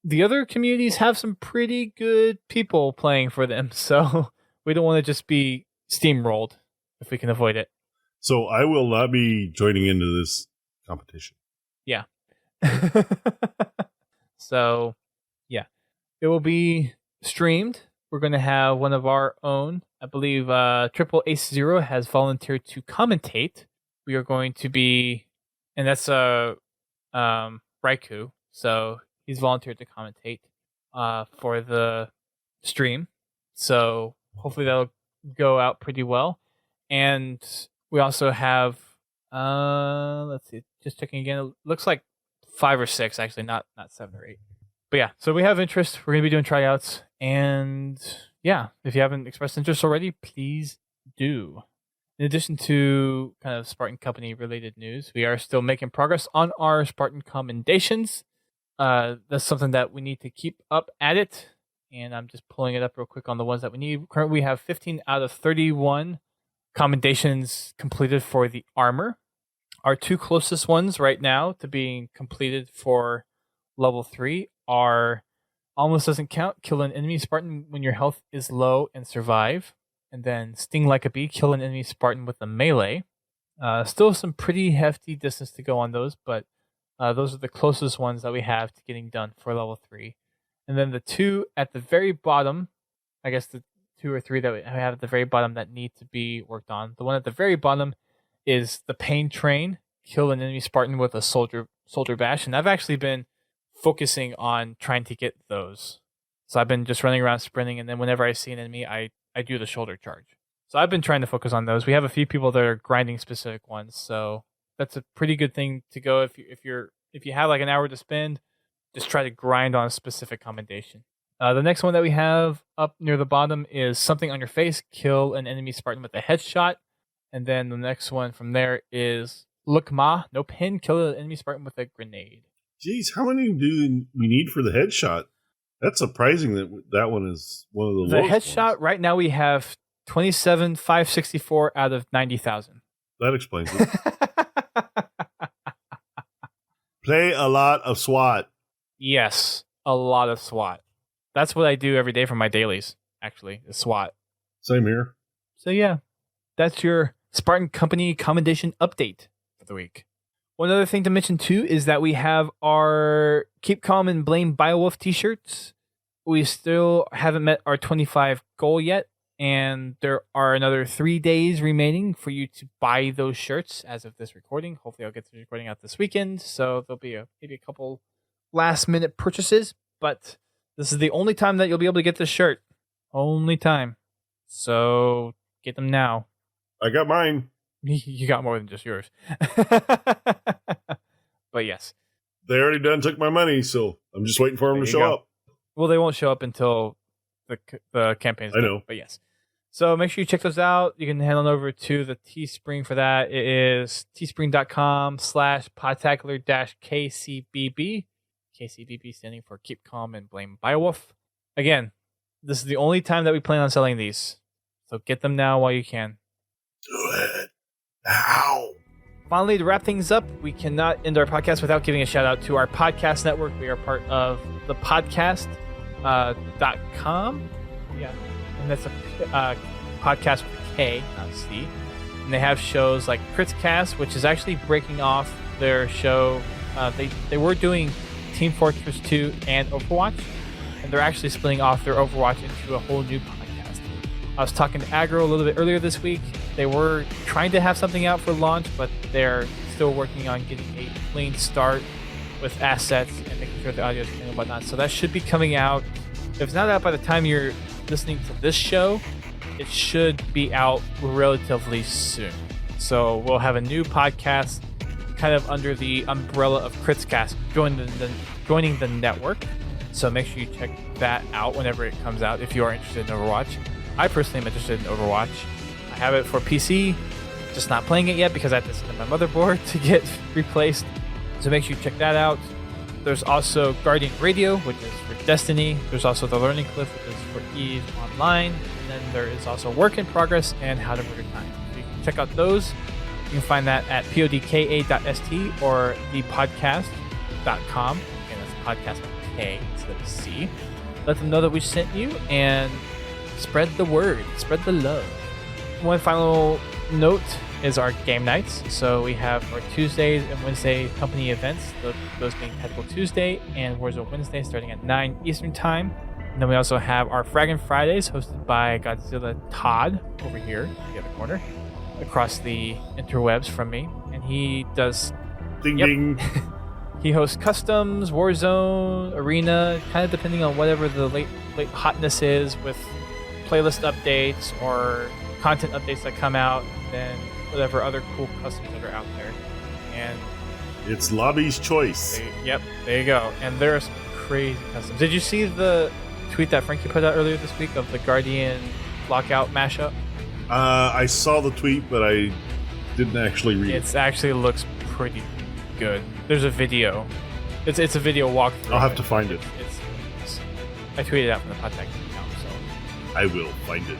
the other communities have some pretty good people playing for them. So we don't want to just be steamrolled if we can avoid it. So I will not be joining into this competition. Yeah. So, yeah. It will be streamed. We're going to have one of our own. I believe Triple Ace Zero has volunteered to commentate. We are going to be, and that's REQ. So he's volunteered to commentate for the stream. So hopefully that'll go out pretty well. And we also have, let's see, just checking again. It looks like 5 or 6, actually, not 7 or 8. But yeah, so we have interest. We're going to be doing tryouts. And yeah, if you haven't expressed interest already, please do. In addition to kind of Spartan Company related news, we are still making progress on our Spartan commendations. That's something that we need to keep up at it. And I'm just pulling it up real quick on the ones that we need. Currently, we have 15 out of 31 commendations completed for the armor. Our 2 closest ones right now to being completed for level 3 are almost doesn't count. Kill an enemy Spartan when your health is low and survive. And then sting like a bee, kill an enemy Spartan with a melee. Still some pretty hefty distance to go on those, but those are the closest ones that we have to getting done for level 3. And then the 2 at the very bottom, I guess the 2 or 3 that we have at the very bottom that need to be worked on. The one at the very bottom is the Pain Train, kill an enemy Spartan with a soldier bash. And I've actually been focusing on trying to get those. So I've been just running around sprinting, and then whenever I see an enemy, I do the shoulder charge. So I've been trying to focus on those. We have a few people that are grinding specific ones, so that's a pretty good thing to go if you have like an hour to spend. Just try to grind on a specific commendation. The next one that we have up near the bottom is something on your face, kill an enemy Spartan with a headshot. And then the next one from there is look ma, no pin, kill an enemy Spartan with a grenade. Jeez, how many do we need for the headshot? That's surprising that one is one of the lowest headshot ones. Right now we have 27,564 out of 90,000. That explains it. Play a lot of SWAT. Yes, a lot of SWAT. That's what I do every day for my dailies, actually, is SWAT. Same here. So yeah, that's your Spartan Company commendation update for the week. One other thing to mention too is that we have our Keep Calm and Blame Beowulf t-shirts. We still haven't met our 25 goal yet, and there are another 3 days remaining for you to buy those shirts as of this recording. Hopefully I'll get the recording out this weekend, so there'll be maybe a couple last minute purchases, but this is the only time that you'll be able to get this shirt. Only time. So get them now. I got mine. You got more than just yours. But yes. They already done took my money, so I'm just waiting for them to show up. Well, they won't show up until the campaign's done. I know. But yes. So make sure you check those out. You can head on over to the Teespring for that. It is teespring.com/podtacular-KCBB. KCBB standing for Keep Calm and Blame Beowulf. Again, this is the only time that we plan on selling these. So get them now while you can. Do it now. Finally, to wrap things up, we cannot end our podcast without giving a shout out to our podcast network. We are part of the podcast .com. Yeah, and that's a podcast with a K, not a C. And they have shows like Critscast, which is actually breaking off their show. They were doing Team Fortress 2 and Overwatch, and they're actually splitting off their Overwatch into a whole new podcast. I was talking to Agro a little bit earlier this week. They were trying to have something out for launch, but they're still working on getting a clean start with assets and making sure the audio is clean and whatnot. So that should be coming out. If it's not out by the time you're listening to this show, it should be out relatively soon. So we'll have a new podcast kind of under the umbrella of Critscast joining the network. So make sure you check that out whenever it comes out if you are interested in Overwatch. I personally am interested in Overwatch. I have it for PC, just not playing it yet because I have to send my motherboard to get replaced. So make sure you check that out. There's also Guardian Radio, which is for Destiny. There's also The Learning Cliff, which is for EVE Online. And then there is also Work in Progress and How to Murder Time. So you can check out those. You can find that at podka.st or thepodcast.com. Again, that's podcast with K instead of C. Let them know that we sent you and spread the word, spread the love. One final note is our game nights. So we have our Tuesdays and Wednesday company events, those being Tactical Tuesday and Warzone Wednesday starting at 9 Eastern Time. And then we also have our Fraggin' Fridays hosted by Godzilla Todd over here in the other corner, across the interwebs from me. And he does... Ding ding. He hosts customs, Warzone, arena, kind of depending on whatever the late hotness is with playlist updates or content updates that come out, and then whatever other cool customs that are out there. And it's Lobby's choice. There you go. And there are some crazy customs. Did you see the tweet that Frankie put out earlier this week of the Guardian Lockout mashup? I saw the tweet, but I didn't actually read it. It actually looks pretty good. There's a video. It's a video walkthrough. I'll have to find it. I tweeted it out from the Podtacular account, so I will find it.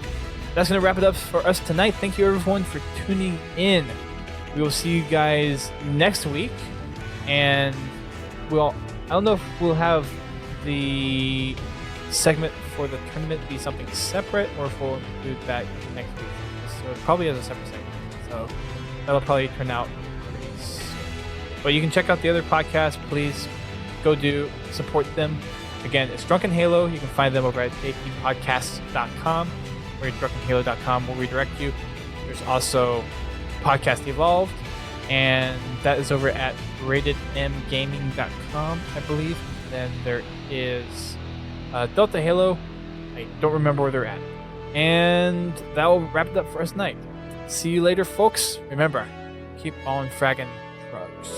That's going to wrap it up for us tonight. Thank you, everyone, for tuning in. We will see you guys next week. And I don't know if we'll have the segment for the tournament be something separate or if we'll include that next week. So probably as a separate segment. So that'll probably turn out pretty soon. But you can check out the other podcasts. Please go support them. Again, it's Drunken Halo. You can find them over at apodcasts.com. Or drunkenhalo.com will redirect you. There's also Podcast Evolved, and that is over at ratedmgaming.com, I believe. Then there is Delta Halo. I don't remember where they're at. And that will wrap it up for us tonight. See you later, folks. Remember, keep on fragging drugs.